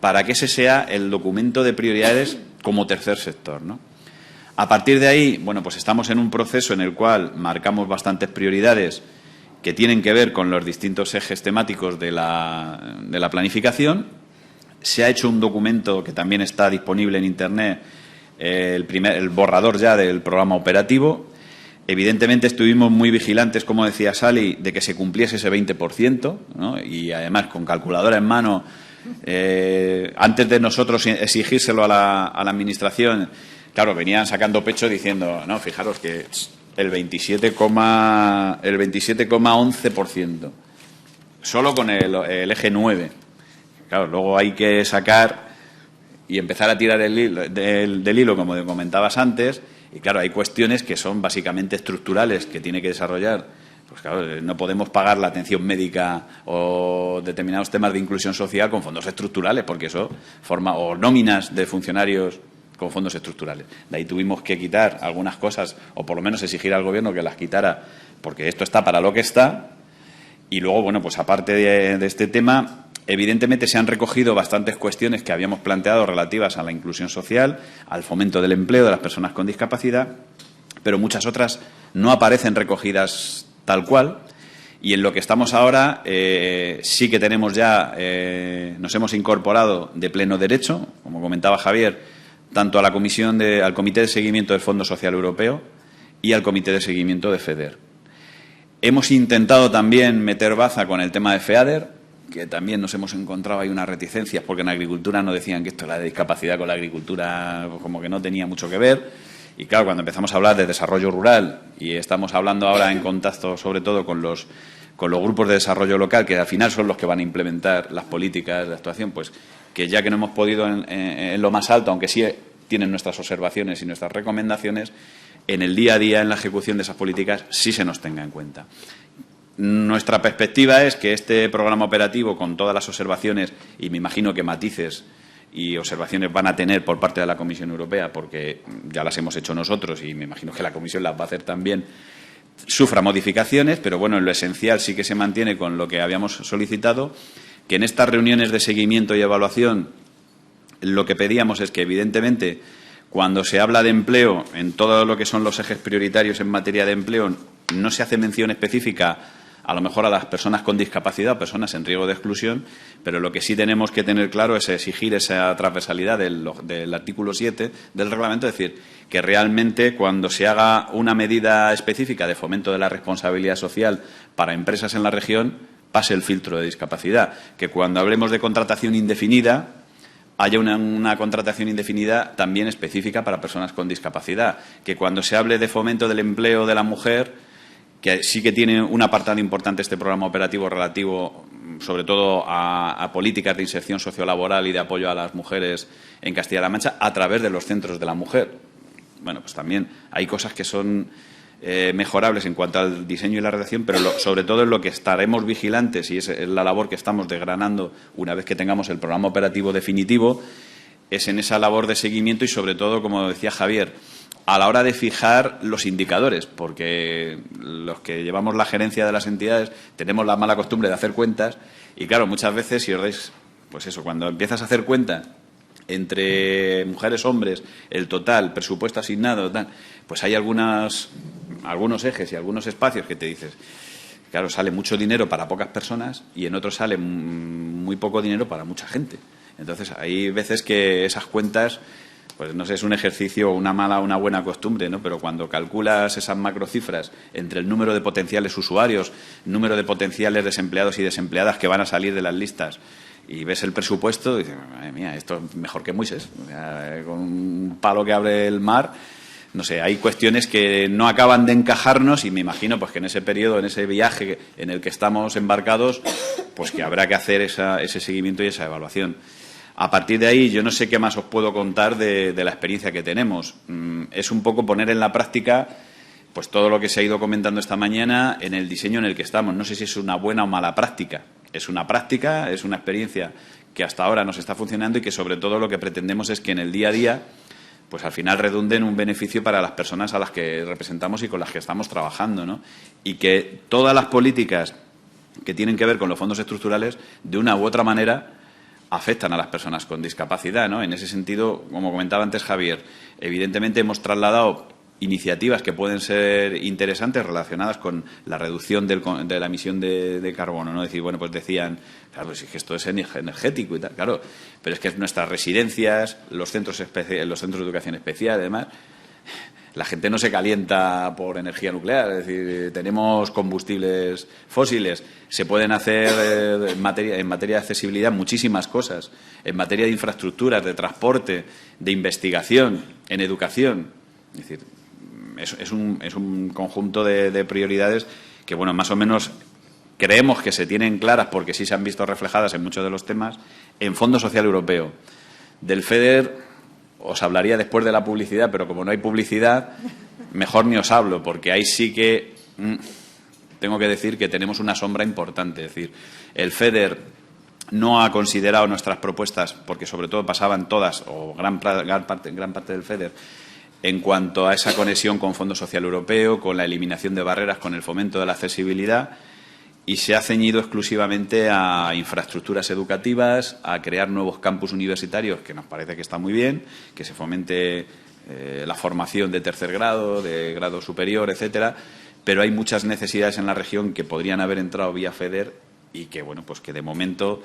para que ese sea el documento de prioridades como tercer sector, ¿no? A partir de ahí, bueno, pues estamos en un proceso en el cual marcamos bastantes prioridades que tienen que ver con los distintos ejes temáticos de la planificación. Se ha hecho un documento que también está disponible en Internet, el borrador ya del programa operativo. Evidentemente estuvimos muy vigilantes, como decía Sally, de que se cumpliese ese 20%, ¿no? Y además con calculadora en mano, antes de nosotros exigírselo a la Administración, claro, venían sacando pecho diciendo, no, fijaros que el 27,11%, solo con el eje 9. Claro, luego hay que sacar y empezar a tirar del hilo, como comentabas antes, y claro, hay cuestiones que son básicamente estructurales que tiene que desarrollar Pues claro, no podemos pagar la atención médica o determinados temas de inclusión social con fondos estructurales, porque eso forma, o nóminas de funcionarios con fondos estructurales. De ahí tuvimos que quitar algunas cosas, o por lo menos exigir al Gobierno que las quitara, porque esto está para lo que está. Y luego, bueno, pues aparte de este tema, evidentemente se han recogido bastantes cuestiones que habíamos planteado relativas a la inclusión social, al fomento del empleo de las personas con discapacidad, pero muchas otras no aparecen recogidas tal cual. Y en lo que estamos ahora sí que tenemos ya, nos hemos incorporado de pleno derecho, como comentaba Javier, tanto a la al Comité de Seguimiento del Fondo Social Europeo y al Comité de Seguimiento de FEDER. Hemos intentado también meter baza con el tema de FEADER, que también nos hemos encontrado ahí unas reticencias, porque en agricultura nos decían que esto, la de discapacidad con la agricultura, pues como que no tenía mucho que ver. Y claro, cuando empezamos a hablar de desarrollo rural y estamos hablando ahora en contacto sobre todo con los grupos de desarrollo local, que al final son los que van a implementar las políticas de actuación, pues que ya que no hemos podido en lo más alto, aunque sí tienen nuestras observaciones y nuestras recomendaciones, en el día a día, en la ejecución de esas políticas, sí se nos tenga en cuenta. Nuestra perspectiva es que este programa operativo, con todas las observaciones, y me imagino que matices y observaciones van a tener por parte de la Comisión Europea, porque ya las hemos hecho nosotros y me imagino que la Comisión las va a hacer también, sufra modificaciones, pero bueno, en lo esencial sí que se mantiene con lo que habíamos solicitado, que en estas reuniones de seguimiento y evaluación lo que pedíamos es que, evidentemente, cuando se habla de empleo, en todo lo que son los ejes prioritarios en materia de empleo, no se hace mención específica a lo mejor a las personas con discapacidad o personas en riesgo de exclusión, pero lo que sí tenemos que tener claro es exigir esa transversalidad del artículo 7 del reglamento, es decir, que realmente cuando se haga una medida específica de fomento de la responsabilidad social para empresas en la región, pase el filtro de discapacidad, que cuando hablemos de contratación indefinida haya una contratación indefinida también específica para personas con discapacidad, que cuando se hable de fomento del empleo de la mujer, que sí que tiene un apartado importante este programa operativo relativo sobre todo a políticas de inserción sociolaboral y de apoyo a las mujeres en Castilla-La Mancha a través de los centros de la mujer. Bueno, pues también hay cosas que son mejorables en cuanto al diseño y la redacción, pero sobre todo en lo que estaremos vigilantes, y es la labor que estamos desgranando una vez que tengamos el programa operativo definitivo, es en esa labor de seguimiento y, sobre todo, como decía Javier, a la hora de fijar los indicadores, porque los que llevamos la gerencia de las entidades tenemos la mala costumbre de hacer cuentas y, claro, muchas veces, si os dais, pues eso, cuando empiezas a hacer cuenta entre mujeres, hombres, el total, presupuesto asignado, tal, pues hay algunos ejes y algunos espacios que te dices, claro, sale mucho dinero para pocas personas y en otros sale muy poco dinero para mucha gente. Entonces, hay veces que esas cuentas, pues no sé, es un ejercicio, una mala o una buena costumbre, ¿no? Pero cuando calculas esas macrocifras entre el número de potenciales usuarios, número de potenciales desempleados y desempleadas que van a salir de las listas, y ves el presupuesto y dices, madre mía, esto es mejor que Moisés. O sea, con un palo que abre el mar, no sé, hay cuestiones que no acaban de encajarnos y me imagino pues que en ese periodo, en ese viaje en el que estamos embarcados, pues que habrá que hacer ese seguimiento y esa evaluación. A partir de ahí, yo no sé qué más os puedo contar de la experiencia que tenemos. Es un poco poner en la práctica pues todo lo que se ha ido comentando esta mañana en el diseño en el que estamos. No sé si es una buena o mala práctica. Es una práctica, es una experiencia que hasta ahora nos está funcionando y que, sobre todo, lo que pretendemos es que en el día a día pues al final redunde en un beneficio para las personas a las que representamos y con las que estamos trabajando, ¿no? Y que todas las políticas que tienen que ver con los fondos estructurales, de una u otra manera, afectan a las personas con discapacidad, ¿no? En ese sentido, como comentaba antes Javier, evidentemente hemos trasladado iniciativas que pueden ser interesantes relacionadas con la reducción de la emisión de carbono, ¿no? Es decir, bueno, pues decían, claro, pues es que esto es energético y tal, claro, pero es que nuestras residencias, los centros de educación especial, además, la gente no se calienta por energía nuclear, es decir, tenemos combustibles fósiles, se pueden hacer en materia de accesibilidad muchísimas cosas, en materia de infraestructuras, de transporte, de investigación, en educación. Es decir, es un conjunto de prioridades que, bueno, más o menos creemos que se tienen claras porque sí se han visto reflejadas en muchos de los temas. En Fondo Social Europeo, del FEDER os hablaría después de la publicidad, pero como no hay publicidad, mejor ni os hablo, porque ahí sí que tengo que decir que tenemos una sombra importante. Es decir, el FEDER no ha considerado nuestras propuestas, porque sobre todo pasaban todas, o gran parte del FEDER, en cuanto a esa conexión con Fondo Social Europeo, con la eliminación de barreras, con el fomento de la accesibilidad, y se ha ceñido exclusivamente a infraestructuras educativas, a crear nuevos campus universitarios, que nos parece que está muy bien, que se fomente la formación de tercer grado, de grado superior, etcétera, pero hay muchas necesidades en la región que podrían haber entrado vía FEDER y que, bueno, pues que de momento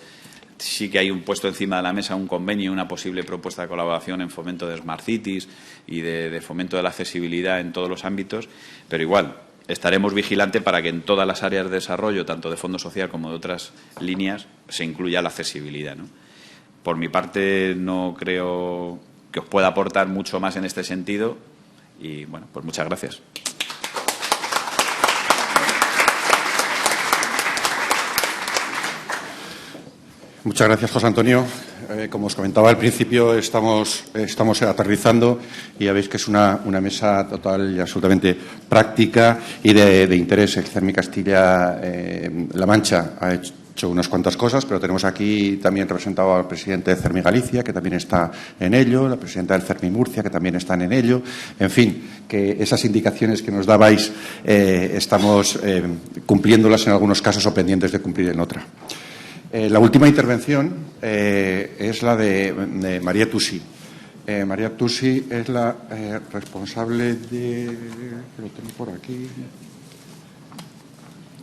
sí que hay un puesto encima de la mesa, un convenio, una posible propuesta de colaboración en fomento de Smart Cities y de fomento de la accesibilidad en todos los ámbitos, pero igual estaremos vigilantes para que en todas las áreas de desarrollo, tanto de Fondo Social como de otras líneas, se incluya la accesibilidad, ¿no? Por mi parte, no creo que os pueda aportar mucho más en este sentido y, bueno, pues muchas gracias. Muchas gracias, José Antonio. Como os comentaba al principio, estamos aterrizando y ya veis que es una mesa total y absolutamente práctica y de interés. El CERMI Castilla-La Mancha ha hecho unas cuantas cosas, pero tenemos aquí también representado al presidente de CERMI Galicia, que también está en ello, la presidenta del CERMI Murcia, que también están en ello. En fin, que esas indicaciones que nos dabais estamos cumpliéndolas en algunos casos o pendientes de cumplir en otra. La última intervención es la de María Tusi. María Tusi es la responsable lo tengo por aquí,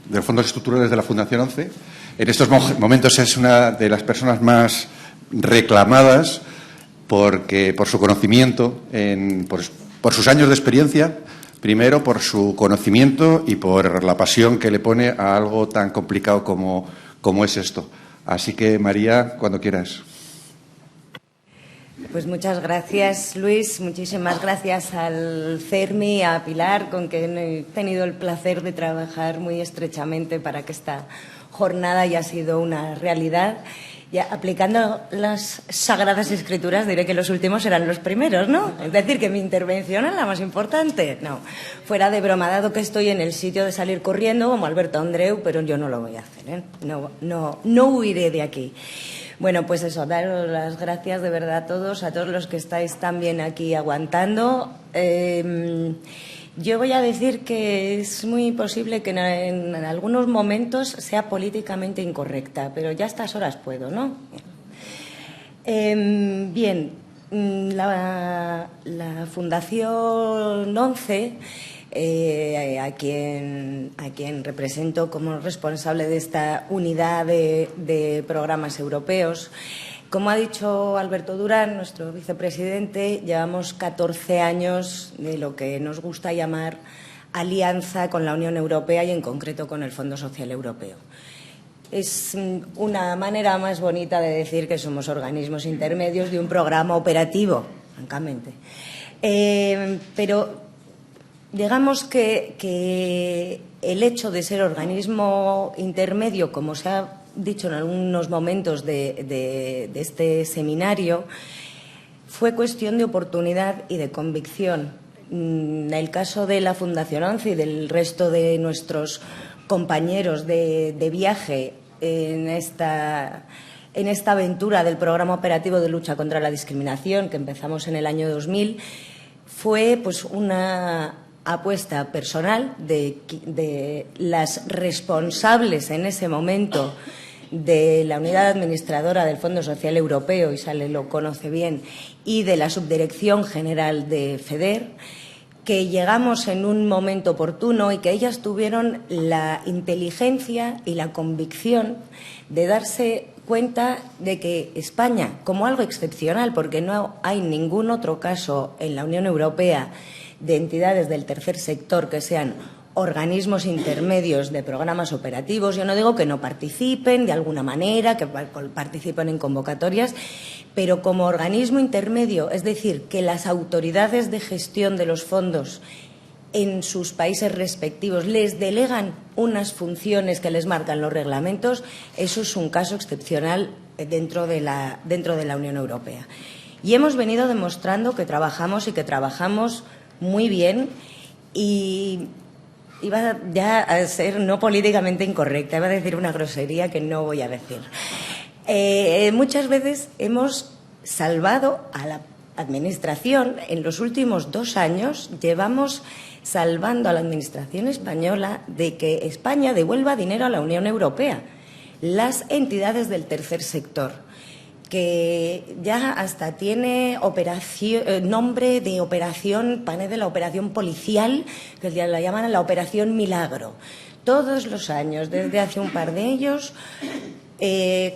de los fondos estructurales de la Fundación 11. En estos momentos es una de las personas más reclamadas por su conocimiento, por sus años de experiencia, primero por su conocimiento y por la pasión que le pone a algo tan complicado como es esto. Así que, María, cuando quieras. Pues muchas gracias, Luis. Muchísimas gracias al CERMI, a Pilar, con quien he tenido el placer de trabajar muy estrechamente para que esta jornada haya sido una realidad. Ya aplicando las Sagradas Escrituras, diré que los últimos serán los primeros, ¿no? Es decir, que mi intervención es la más importante. No, fuera de broma, dado que estoy en el sitio de salir corriendo, como Alberto Andreu, pero yo no lo voy a hacer, ¿eh? No huiré de aquí. Bueno, pues eso, daros las gracias de verdad a todos los que estáis también aquí aguantando. Yo voy a decir que es muy posible que en algunos momentos sea políticamente incorrecta, pero ya a estas horas puedo, ¿no? Bien, la Fundación 11, a quien represento como responsable de esta unidad de programas europeos. Como ha dicho Alberto Durán, nuestro vicepresidente, llevamos 14 años de lo que nos gusta llamar alianza con la Unión Europea y, en concreto, con el Fondo Social Europeo. Es una manera más bonita de decir que somos organismos intermedios de un programa operativo, francamente. Pero digamos que el hecho de ser organismo intermedio, como se ha dicho en algunos momentos de este seminario, fue cuestión de oportunidad y de convicción. En el caso de la Fundación 11 y del resto de nuestros compañeros de viaje en esta aventura del Programa Operativo de Lucha contra la Discriminación, que empezamos en el año 2000, fue pues una apuesta personal de las responsables en ese momento de la unidad administradora del Fondo Social Europeo, Isale lo conoce bien, y de la Subdirección General de FEDER, que llegamos en un momento oportuno y que ellas tuvieron la inteligencia y la convicción de darse cuenta de que España, como algo excepcional, porque no hay ningún otro caso en la Unión Europea de entidades del tercer sector que sean organismos intermedios de programas operativos. Yo no digo que no participen de alguna manera, que participen en convocatorias, pero como organismo intermedio, es decir, que las autoridades de gestión de los fondos en sus países respectivos les delegan unas funciones que les marcan los reglamentos, eso es un caso excepcional dentro de la Unión Europea. Y hemos venido demostrando que trabajamos muy bien y iba ya a ser no políticamente incorrecta, iba a decir una grosería que no voy a decir. Muchas veces hemos salvado a la Administración. En los últimos 2 años llevamos salvando a la Administración española de que España devuelva dinero a la Unión Europea. Las entidades del tercer sector, que ya hasta tiene nombre de operación, pane de la operación policial, que la llaman la operación Milagro. Todos los años, desde hace un par de ellos,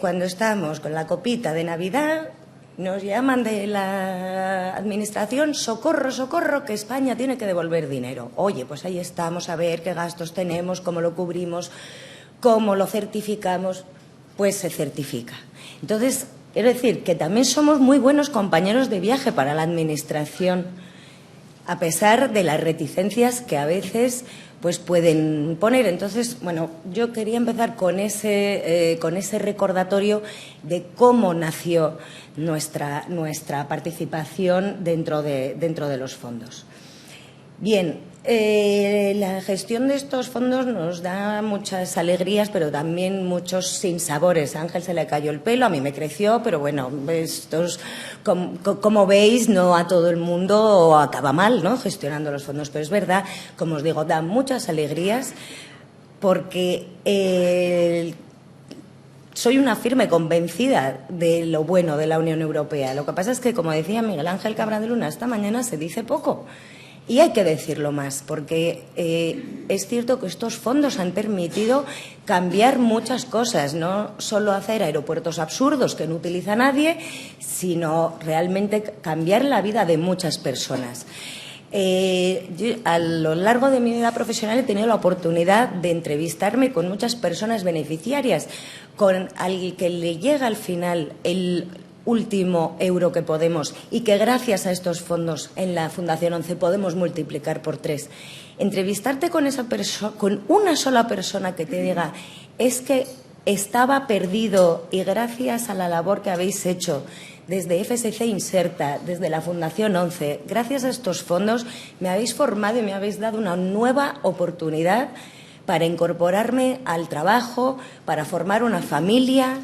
cuando estamos con la copita de Navidad, nos llaman de la Administración: socorro, socorro, que España tiene que devolver dinero. Oye, pues ahí estamos a ver qué gastos tenemos, cómo lo cubrimos, cómo lo certificamos. Pues se certifica. Entonces, quiero decir que también somos muy buenos compañeros de viaje para la Administración, a pesar de las reticencias que a veces pues pueden poner. Entonces, bueno, yo quería empezar con ese recordatorio de cómo nació nuestra participación dentro de los fondos. Bien, la gestión de estos fondos nos da muchas alegrías, pero también muchos sinsabores. A Ángel se le cayó el pelo, a mí me creció, pero bueno, estos, como veis, no a todo el mundo acaba mal, ¿no?, gestionando los fondos. Pero es verdad, como os digo, da muchas alegrías porque soy una firme convencida de lo bueno de la Unión Europea. Lo que pasa es que, como decía Miguel Ángel Cabra de Luna esta mañana, se dice poco. Y hay que decirlo más, porque es cierto que estos fondos han permitido cambiar muchas cosas, no solo hacer aeropuertos absurdos que no utiliza nadie, sino realmente cambiar la vida de muchas personas. Yo, a lo largo de mi vida profesional, he tenido la oportunidad de entrevistarme con muchas personas beneficiarias, con al que le llega al final el último euro que podemos y que gracias a estos fondos en la Fundación 11 podemos multiplicar por 3. Entrevistarte con con una sola persona que te diga: es que estaba perdido y gracias a la labor que habéis hecho desde FSC Inserta, desde la Fundación 11, gracias a estos fondos me habéis formado y me habéis dado una nueva oportunidad para incorporarme al trabajo, para formar una familia,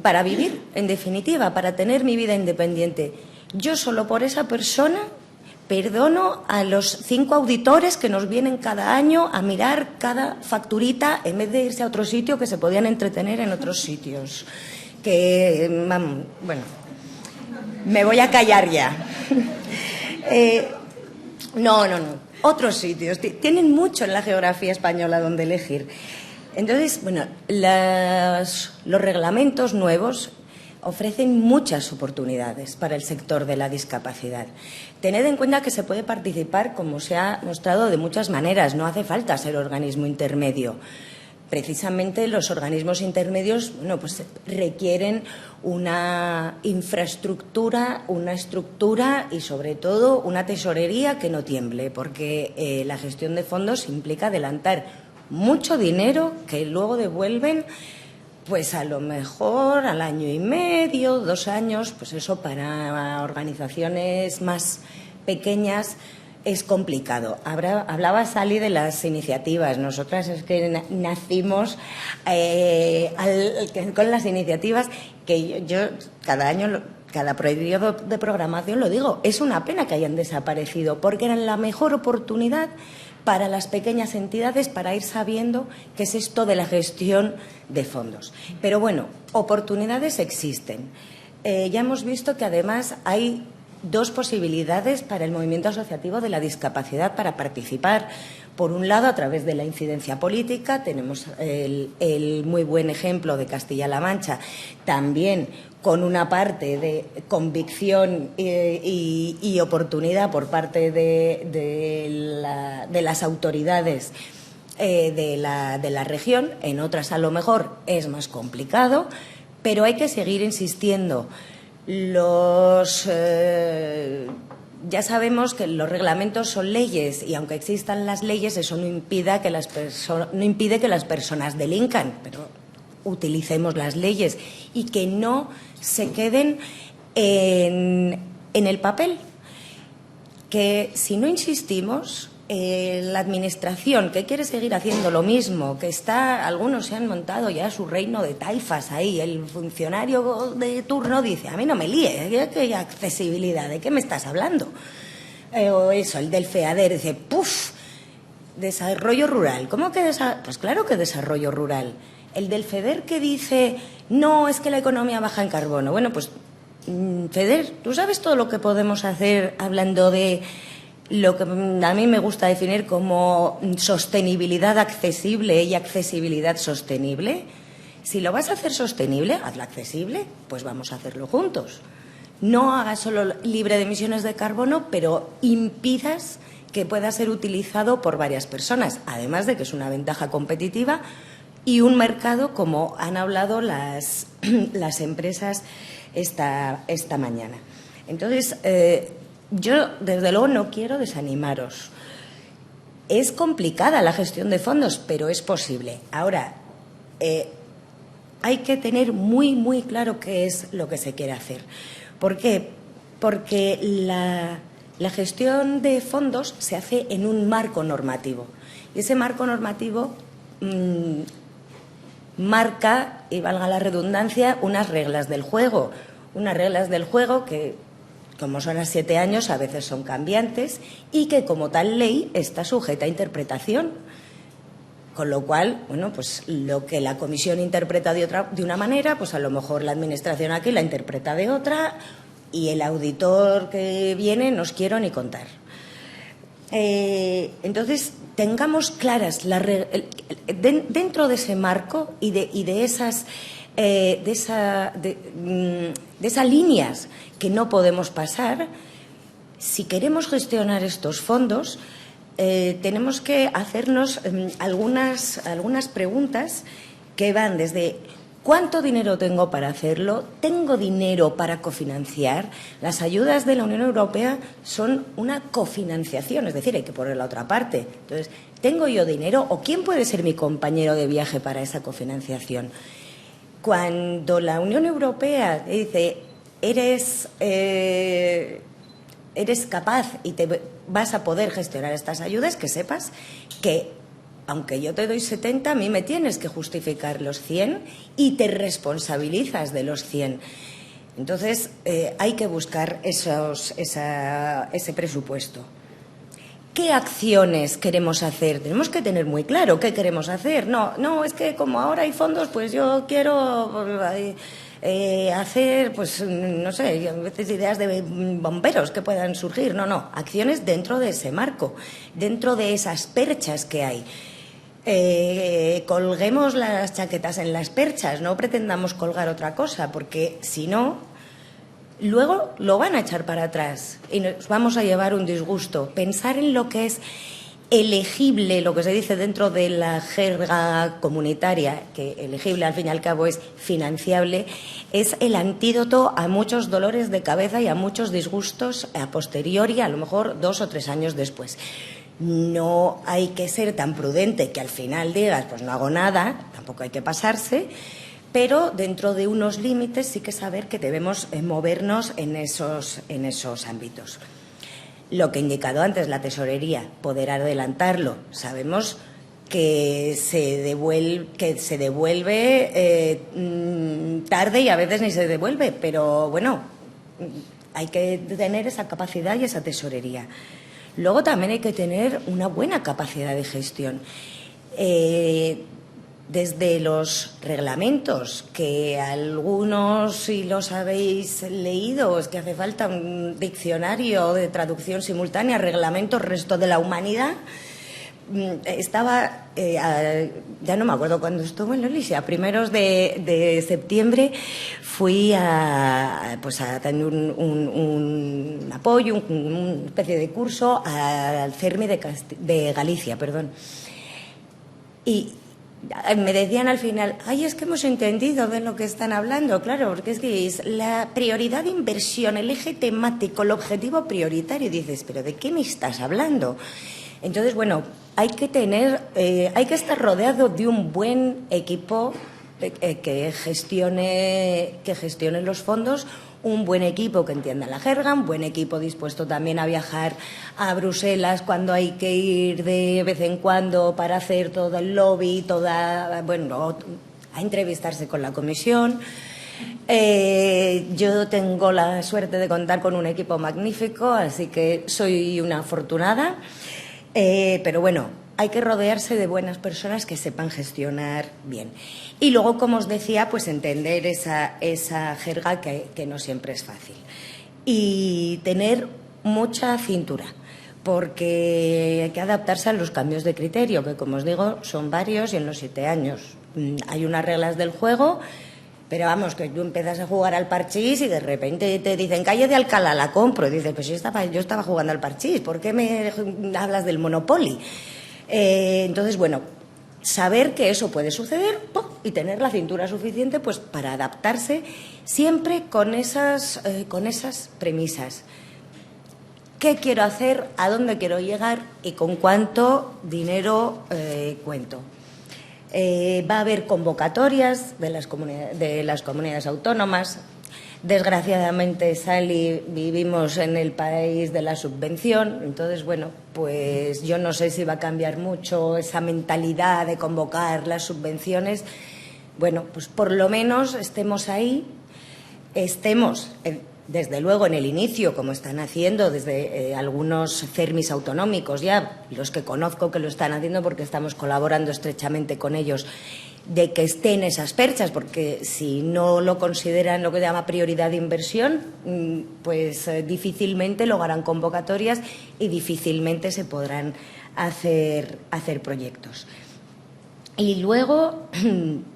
para vivir, en definitiva, para tener mi vida independiente. Yo solo por esa persona perdono a los 5 auditores que nos vienen cada año a mirar cada facturita en vez de irse a otro sitio, que se podían entretener en otros sitios. Que, bueno, me voy a callar ya. No. Otros sitios. Tienen mucho en la geografía española donde elegir. Entonces, bueno, los reglamentos nuevos ofrecen muchas oportunidades para el sector de la discapacidad. Tened en cuenta que se puede participar, como se ha mostrado, de muchas maneras. No hace falta ser organismo intermedio. Precisamente los organismos intermedios, bueno, pues requieren una infraestructura, una estructura y, sobre todo, una tesorería que no tiemble, porque la gestión de fondos implica adelantar mucho dinero que luego devuelven, pues a lo mejor al año y medio, 2 años. Pues eso para organizaciones más pequeñas es complicado. Hablaba Sally de las iniciativas. Nosotras es que nacimos con las iniciativas, que yo cada año, cada periodo de programación lo digo, es una pena que hayan desaparecido, porque eran la mejor oportunidad para las pequeñas entidades para ir sabiendo qué es esto de la gestión de fondos. Pero bueno, oportunidades existen. Ya hemos visto que además hay 2 posibilidades para el movimiento asociativo de la discapacidad para participar. Por un lado, a través de la incidencia política, tenemos el muy buen ejemplo de Castilla-La Mancha, también con una parte de convicción y oportunidad por parte de las autoridades de la región. En otras, a lo mejor, es más complicado, pero hay que seguir insistiendo. Ya sabemos que los reglamentos son leyes y, aunque existan las leyes, eso no impide que las personas delincan, pero utilicemos las leyes y que no se queden en el papel. Que si no insistimos, la administración, que quiere seguir haciendo lo mismo, que algunos se han montado ya su reino de taifas ahí, el funcionario de turno dice, a mí no me líes, ¿qué accesibilidad? ¿De qué me estás hablando? O eso, el del FEADER dice, ¡puf! Desarrollo rural. ¿Cómo que Pues claro que desarrollo rural. El del FEDER que dice, no, es que la economía baja en carbono. Bueno, pues, FEDER, ¿tú sabes todo lo que podemos hacer hablando de lo que a mí me gusta definir como sostenibilidad accesible y accesibilidad sostenible? Si lo vas a hacer sostenible, hazlo accesible, pues vamos a hacerlo juntos. No hagas solo libre de emisiones de carbono, pero impidas que pueda ser utilizado por varias personas, además de que es una ventaja competitiva y un mercado, como han hablado las empresas esta mañana. Entonces, yo, desde luego, no quiero desanimaros. Es complicada la gestión de fondos, pero es posible. Ahora, hay que tener muy, muy claro qué es lo que se quiere hacer. ¿Por qué? Porque la gestión de fondos se hace en un marco normativo. Y ese marco normativo marca, y valga la redundancia, unas reglas del juego. Unas reglas del juego que, como son a 7 años, a veces son cambiantes y que, como tal ley, está sujeta a interpretación. Con lo cual, bueno, pues lo que la comisión interpreta de una manera, pues a lo mejor la administración aquí la interpreta de otra y el auditor que viene no os quiero ni contar. Entonces, tengamos claras dentro de ese marco y de esas líneas que no podemos pasar. Si queremos gestionar estos fondos, tenemos que hacernos algunas preguntas que van desde ¿cuánto dinero tengo para hacerlo? ¿Tengo dinero para cofinanciar? Las ayudas de la Unión Europea son una cofinanciación, es decir, hay que poner la otra parte. Entonces, ¿tengo yo dinero o quién puede ser mi compañero de viaje para esa cofinanciación? Cuando la Unión Europea dice eres capaz y te vas a poder gestionar estas ayudas, que sepas que, aunque yo te doy 70, a mí me tienes que justificar los 100 y te responsabilizas de los 100. Entonces, hay que buscar ese presupuesto. ¿Qué acciones queremos hacer? Tenemos que tener muy claro qué queremos hacer. No, es que como ahora hay fondos, pues yo quiero hacer, pues no sé, a veces ideas de bomberos que puedan surgir. No, acciones dentro de ese marco, dentro de esas perchas que hay. Colguemos las chaquetas en las perchas, no pretendamos colgar otra cosa, porque si no, luego lo van a echar para atrás y nos vamos a llevar un disgusto. Pensar en lo que es elegible, lo que se dice dentro de la jerga comunitaria, que elegible al fin y al cabo es financiable, es el antídoto a muchos dolores de cabeza y a muchos disgustos a posteriori, a lo mejor 2 o 3 años después. No hay que ser tan prudente que al final digas, pues no hago nada, tampoco hay que pasarse, pero dentro de unos límites sí que saber que debemos movernos en esos ámbitos. Lo que he indicado antes, la tesorería, poder adelantarlo. Sabemos que se devuelve tarde y a veces ni se devuelve, pero bueno, hay que tener esa capacidad y esa tesorería. Luego también hay que tener una buena capacidad de gestión. Desde los reglamentos, que algunos, si los habéis leído, es que hace falta un diccionario de traducción simultánea, reglamentos, resto de la humanidad. Estaba, ya no me acuerdo cuándo estuvo en Lolicia, a primeros de septiembre fui a tener un apoyo, una especie de curso al CERMI de Galicia, y me decían al final, es que hemos entendido de lo que están hablando, claro, porque es que es la prioridad de inversión, el eje temático, el objetivo prioritario. Y dices, ¿pero de qué me estás hablando? Entonces, bueno, hay que estar rodeado de un buen equipo que gestione los fondos, un buen equipo que entienda la jerga, un buen equipo dispuesto también a viajar a Bruselas cuando hay que ir de vez en cuando para hacer todo el lobby, a entrevistarse con la comisión. Yo tengo la suerte de contar con un equipo magnífico, así que soy una afortunada. Pero bueno, hay que rodearse de buenas personas que sepan gestionar bien. Y luego, como os decía, pues entender esa jerga que no siempre es fácil. Y tener mucha cintura, porque hay que adaptarse a los cambios de criterio, que como os digo, son varios y en los 7 años. Hay unas reglas del juego, pero vamos, que tú empiezas a jugar al parchís y de repente te dicen, calle de Alcalá, la compro. Y dices, pues yo estaba jugando al parchís, ¿por qué me hablas del Monopoly? Entonces, bueno, saber que eso puede suceder y tener la cintura suficiente pues para adaptarse siempre con esas premisas. ¿Qué quiero hacer? ¿A dónde quiero llegar? ¿Y con cuánto dinero cuento? Va a haber convocatorias de las comunidades autónomas. Desgraciadamente, Sally, vivimos en el país de la subvención, entonces, bueno, pues yo no sé si va a cambiar mucho esa mentalidad de convocar las subvenciones. Bueno, pues por lo menos estemos ahí, estemos, desde luego, en el inicio, como están haciendo desde algunos CERMIs autonómicos ya, los que conozco que lo están haciendo porque estamos colaborando estrechamente con ellos, de que estén esas perchas, porque si no lo consideran lo que se llama prioridad de inversión, pues difícilmente lo harán convocatorias y difícilmente se podrán hacer proyectos. Y luego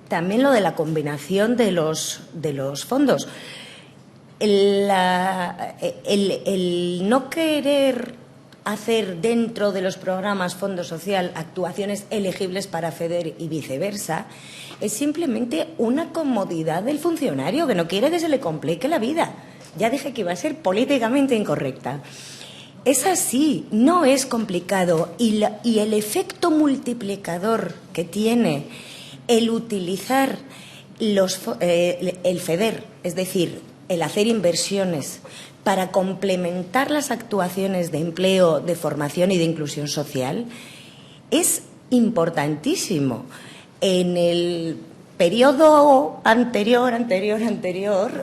también lo de la combinación de los fondos. El no querer hacer dentro de los programas Fondo Social actuaciones elegibles para FEDER y viceversa es simplemente una comodidad del funcionario que no quiere que se le complique la vida. Ya dije que iba a ser políticamente incorrecta. Es así, no es complicado y el efecto multiplicador que tiene el utilizar el FEDER, es decir, el hacer inversiones para complementar las actuaciones de empleo, de formación y de inclusión social, es importantísimo. En el periodo anterior,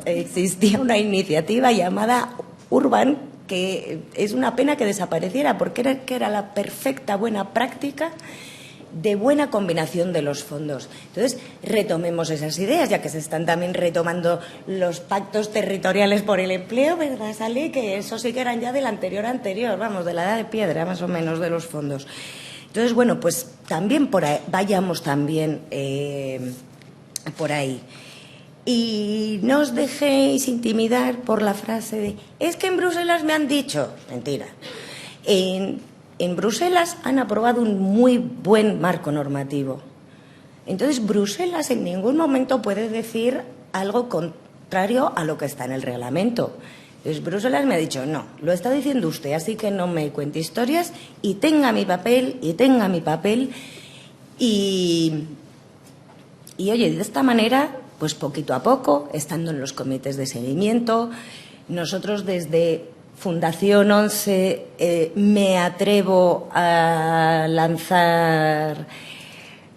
existía una iniciativa llamada Urban, que es una pena que desapareciera, porque era la perfecta buena práctica de buena combinación de los fondos. Entonces, retomemos esas ideas, ya que se están también retomando los pactos territoriales por el empleo, ¿verdad, Sally? Que eso sí que eran ya del anterior, vamos, de la edad de piedra, más o menos, de los fondos. Entonces, bueno, pues también por ahí, vayamos también por ahí. Y no os dejéis intimidar por la frase de «es que en Bruselas me han dicho». Mentira. En Bruselas han aprobado un muy buen marco normativo. Entonces, Bruselas en ningún momento puede decir algo contrario a lo que está en el reglamento. Entonces, Bruselas me ha dicho, no, lo está diciendo usted, así que no me cuente historias y tenga mi papel. Y oye, de esta manera, pues poquito a poco, estando en los comités de seguimiento, nosotros desde Fundación 11 me atrevo a lanzar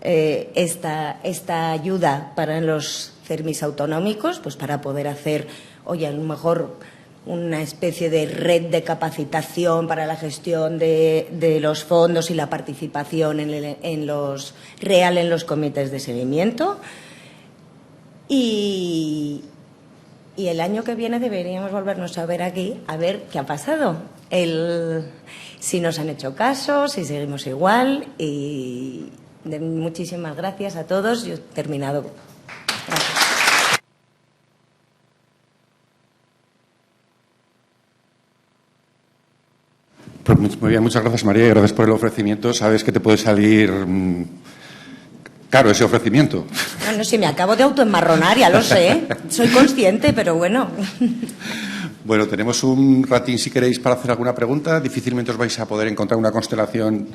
esta ayuda para los CERMIs autonómicos, pues para poder hacer, oye, a lo mejor una especie de red de capacitación para la gestión de los fondos y la participación en los comités de seguimiento. Y el año que viene deberíamos volvernos a ver aquí, a ver qué ha pasado. Si nos han hecho caso, si seguimos igual. Y muchísimas gracias a todos. Yo he terminado. Gracias. Pues muy bien, muchas gracias, María, y gracias por el ofrecimiento. Sabes que te puede salir caro ese ofrecimiento. No, si me acabo de autoenmarronar, ya lo sé. Soy consciente, pero bueno. Bueno, tenemos un ratín si queréis para hacer alguna pregunta. Difícilmente os vais a poder encontrar una constelación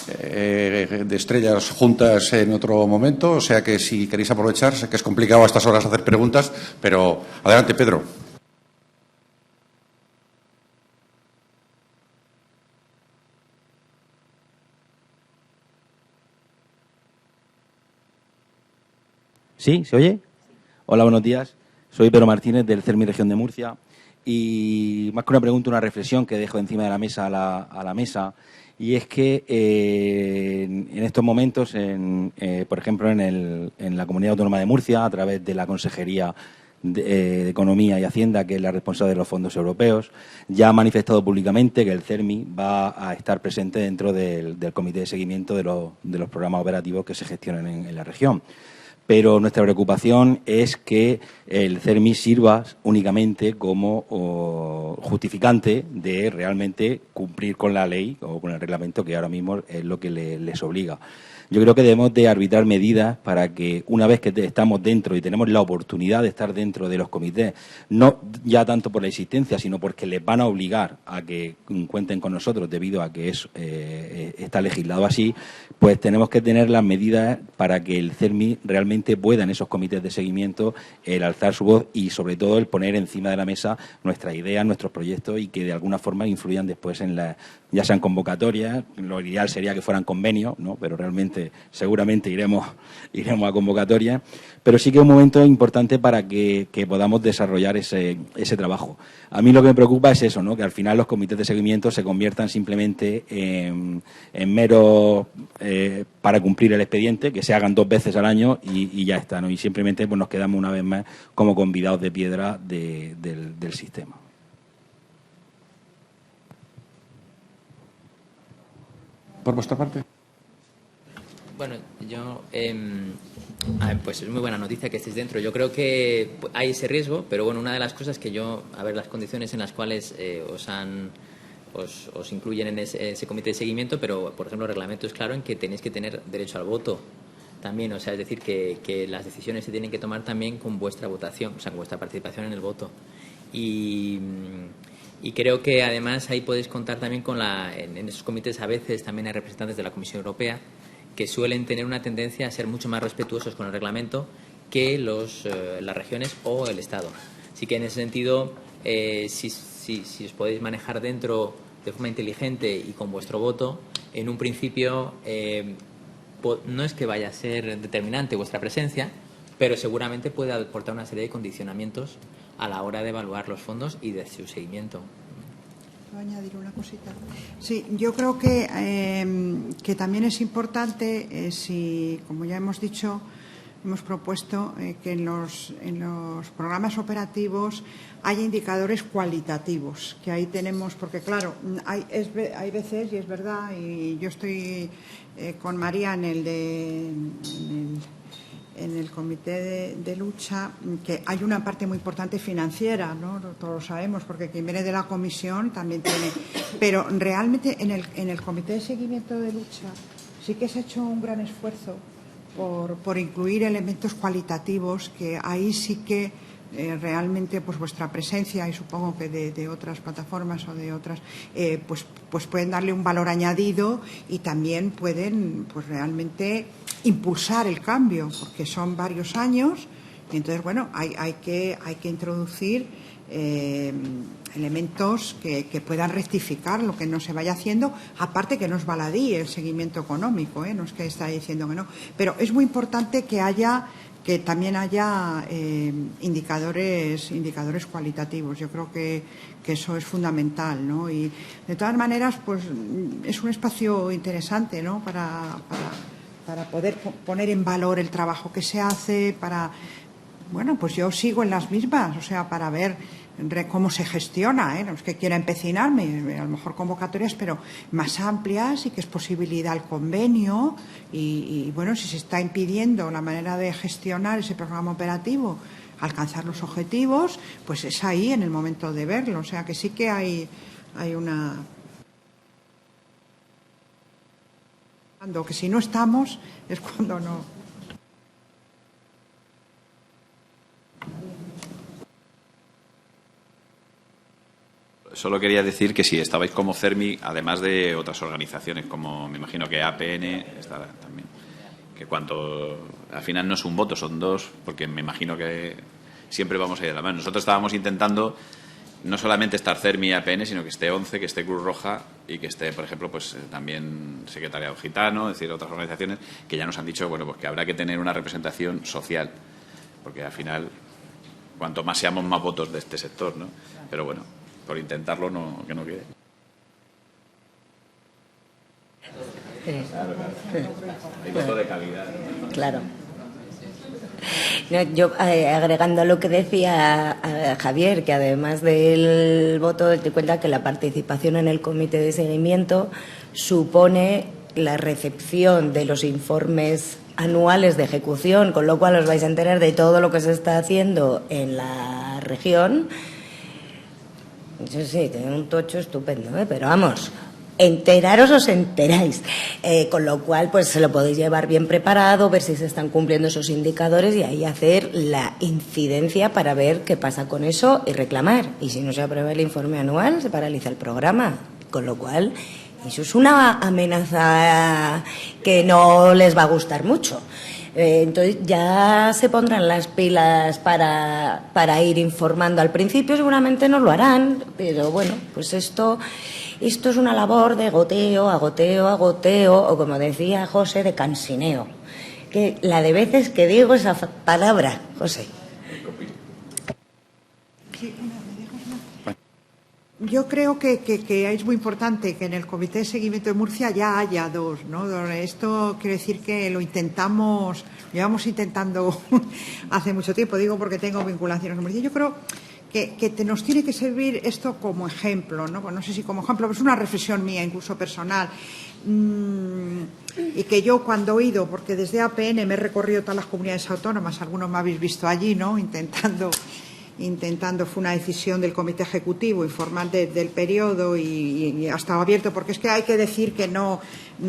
de estrellas juntas en otro momento. O sea que si queréis aprovechar, sé que es complicado a estas horas hacer preguntas, pero adelante, Pedro. ¿Sí? ¿Se oye? Hola, buenos días. Soy Pedro Martínez del CERMI Región de Murcia y más que una pregunta, una reflexión que dejo encima de la mesa a la mesa, y es que en estos momentos, por ejemplo, en la Comunidad Autónoma de Murcia, a través de la Consejería de Economía y Hacienda, que es la responsable de los fondos europeos, ya ha manifestado públicamente que el CERMI va a estar presente dentro del comité de seguimiento de los programas operativos que se gestionan en la región. Pero nuestra preocupación es que el CERMI sirva únicamente como justificante de realmente cumplir con la ley o con el reglamento, que ahora mismo es lo que les obliga. Yo creo que debemos de arbitrar medidas para que, una vez que estamos dentro y tenemos la oportunidad de estar dentro de los comités, no ya tanto por la existencia, sino porque les van a obligar a que cuenten con nosotros debido a que está legislado así, pues tenemos que tener las medidas para que el CERMI realmente pueda en esos comités de seguimiento el alzar su voz y, sobre todo, el poner encima de la mesa nuestras ideas, nuestros proyectos y que de alguna forma influyan después ya sean convocatorias. Lo ideal sería que fueran convenios, ¿no? Pero realmente seguramente iremos a convocatorias, pero sí que es un momento importante para que podamos desarrollar ese trabajo. A mí lo que me preocupa es eso, ¿no? Que al final los comités de seguimiento se conviertan simplemente en meros para cumplir el expediente, que se hagan 2 veces al año y ya está, ¿no? Y simplemente pues nos quedamos una vez más como convidados de piedra del sistema. ¿Por vuestra parte? Bueno, yo, pues es muy buena noticia que estéis dentro. Yo creo que hay ese riesgo, pero bueno, una de las cosas que las condiciones en las cuales os incluyen en ese comité de seguimiento, pero por ejemplo el reglamento es claro en que tenéis que tener derecho al voto también, o sea, es decir, que las decisiones se tienen que tomar también con vuestra votación, o sea, con vuestra participación en el voto. Y creo que además ahí podéis contar también en esos comités a veces también hay representantes de la Comisión Europea que suelen tener una tendencia a ser mucho más respetuosos con el reglamento que las regiones o el Estado. Así que en ese sentido, si os podéis manejar dentro de forma inteligente y con vuestro voto, en un principio no es que vaya a ser determinante vuestra presencia, pero seguramente puede aportar una serie de condicionamientos a la hora de evaluar los fondos y de su seguimiento. ¿Puedo añadir una cosita? Sí, yo creo que también es importante, como ya hemos dicho, hemos propuesto que en los programas operativos haya indicadores cualitativos, que ahí tenemos, porque claro, hay veces, y es verdad, y yo estoy con María en el comité de lucha, que hay una parte muy importante financiera, ¿no? Todos lo sabemos, porque quien viene de la comisión también tiene. Pero realmente en el comité de seguimiento de lucha sí que se ha hecho un gran esfuerzo por incluir elementos cualitativos, que ahí sí que realmente pues vuestra presencia, y supongo que de otras plataformas o de otras, pues pueden darle un valor añadido y también pueden pues realmente impulsar el cambio, porque son varios años y entonces bueno, hay que introducir elementos que puedan rectificar lo que no se vaya haciendo, aparte que no es baladí el seguimiento económico, no es que está diciendo que no, pero es muy importante que también haya indicadores cualitativos. Yo creo que eso es fundamental, ¿no? Y de todas maneras, pues es un espacio interesante, ¿no? Para poder poner en valor el trabajo que se hace, bueno, pues yo sigo en las mismas, o sea, para ver cómo se gestiona, no es que quiera empecinarme, a lo mejor convocatorias, pero más amplias y que es posibilidad al convenio y bueno, si se está impidiendo la manera de gestionar ese programa operativo, alcanzar los objetivos, pues es ahí en el momento de verlo, o sea, que sí que hay una... que si no estamos es cuando no... Solo quería decir que si estabais como CERMI, además de otras organizaciones como me imagino que APN está también, que al final no es un voto, son 2, porque me imagino que siempre vamos a ir a la mano. Nosotros estábamos intentando no solamente estar CERMI y APN, sino que esté ONCE, que esté Cruz Roja y que esté, por ejemplo, pues también Secretariado Gitano, es decir, otras organizaciones que ya nos han dicho, bueno, pues que habrá que tener una representación social. porque al final, cuanto más seamos, más votos de este sector, ¿no? Pero bueno, por intentarlo, que no quede. Claro. Hay voto de calidad. Claro. No, yo, agregando a lo que decía Javier, que además del voto, te cuenta que la participación en el comité de seguimiento supone la recepción de los informes anuales de ejecución, con lo cual os vais a enterar de todo lo que se está haciendo en la región. Yo sí, tiene un tocho estupendo, pero vamos, enteraros os enteráis, con lo cual pues se lo podéis llevar bien preparado, ver si se están cumpliendo esos indicadores y ahí hacer la incidencia para ver qué pasa con eso y reclamar. Y si no se aprueba el informe anual, se paraliza el programa, con lo cual eso es una amenaza que no les va a gustar mucho. Entonces ya se pondrán las pilas para ir informando. Al principio seguramente no lo harán, pero bueno, pues esto es una labor de goteo a goteo a goteo, o como decía José, de cansineo. Que la de veces que digo esa palabra, José. Yo creo que es muy importante que en el Comité de Seguimiento de Murcia ya haya dos, ¿no? Esto quiere decir que lo llevamos intentando hace mucho tiempo, digo porque tengo vinculaciones en Murcia. Yo creo que nos tiene que servir esto como ejemplo, ¿no? Pues no sé si como ejemplo, pero es una reflexión mía, incluso personal. Y que yo cuando he ido, porque desde APN me he recorrido todas las comunidades autónomas, algunos me habéis visto allí, ¿no? Intentando, fue una decisión del Comité Ejecutivo informar del periodo y ha estado abierto, porque es que hay que decir que no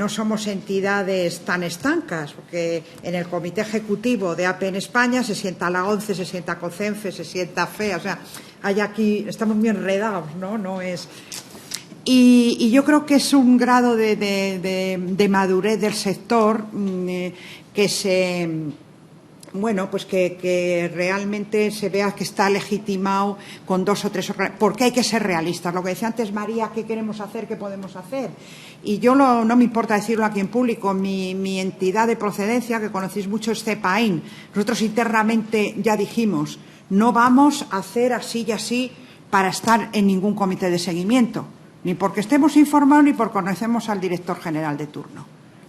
somos entidades tan estancas, porque en el Comité Ejecutivo de APN España se sienta la ONCE, se sienta COCENFE, se sienta FEA, o sea, hay aquí, estamos muy enredados, ¿no? No es... Y yo creo que es un grado de madurez del sector que se... Bueno, pues que realmente se vea que está legitimado con 2 o 3 porque hay que ser realistas. Lo que decía antes María, ¿qué queremos hacer? ¿Qué podemos hacer? Y yo no me importa decirlo aquí en público, mi entidad de procedencia, que conocéis mucho, es CEPAIN. Nosotros internamente ya dijimos, no vamos a hacer así y así para estar en ningún comité de seguimiento, ni porque estemos informados ni porque conocemos al director general de turno.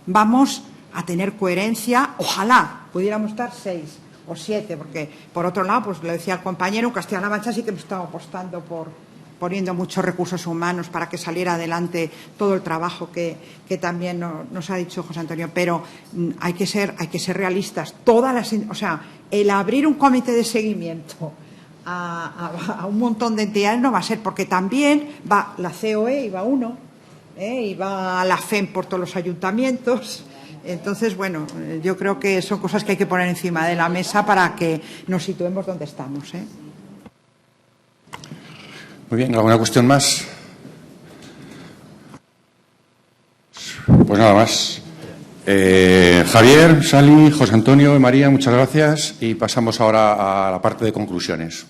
Vamos a tener coherencia, ojalá pudiéramos estar 6 o 7, porque por otro lado, pues le decía al compañero, en Castilla-La Mancha sí que hemos estado apostando por poniendo muchos recursos humanos para que saliera adelante todo el trabajo que también nos ha dicho José Antonio, pero hay que ser realistas. O sea, el abrir un comité de seguimiento a un montón de entidades no va a ser, porque también va la COE y va uno, y va la FEM por todos los ayuntamientos. Entonces, bueno, yo creo que son cosas que hay que poner encima de la mesa para que nos situemos donde estamos, Muy bien, ¿alguna cuestión más? Pues nada más. Javier, Sally, José Antonio y María, muchas gracias. Y pasamos ahora a la parte de conclusiones.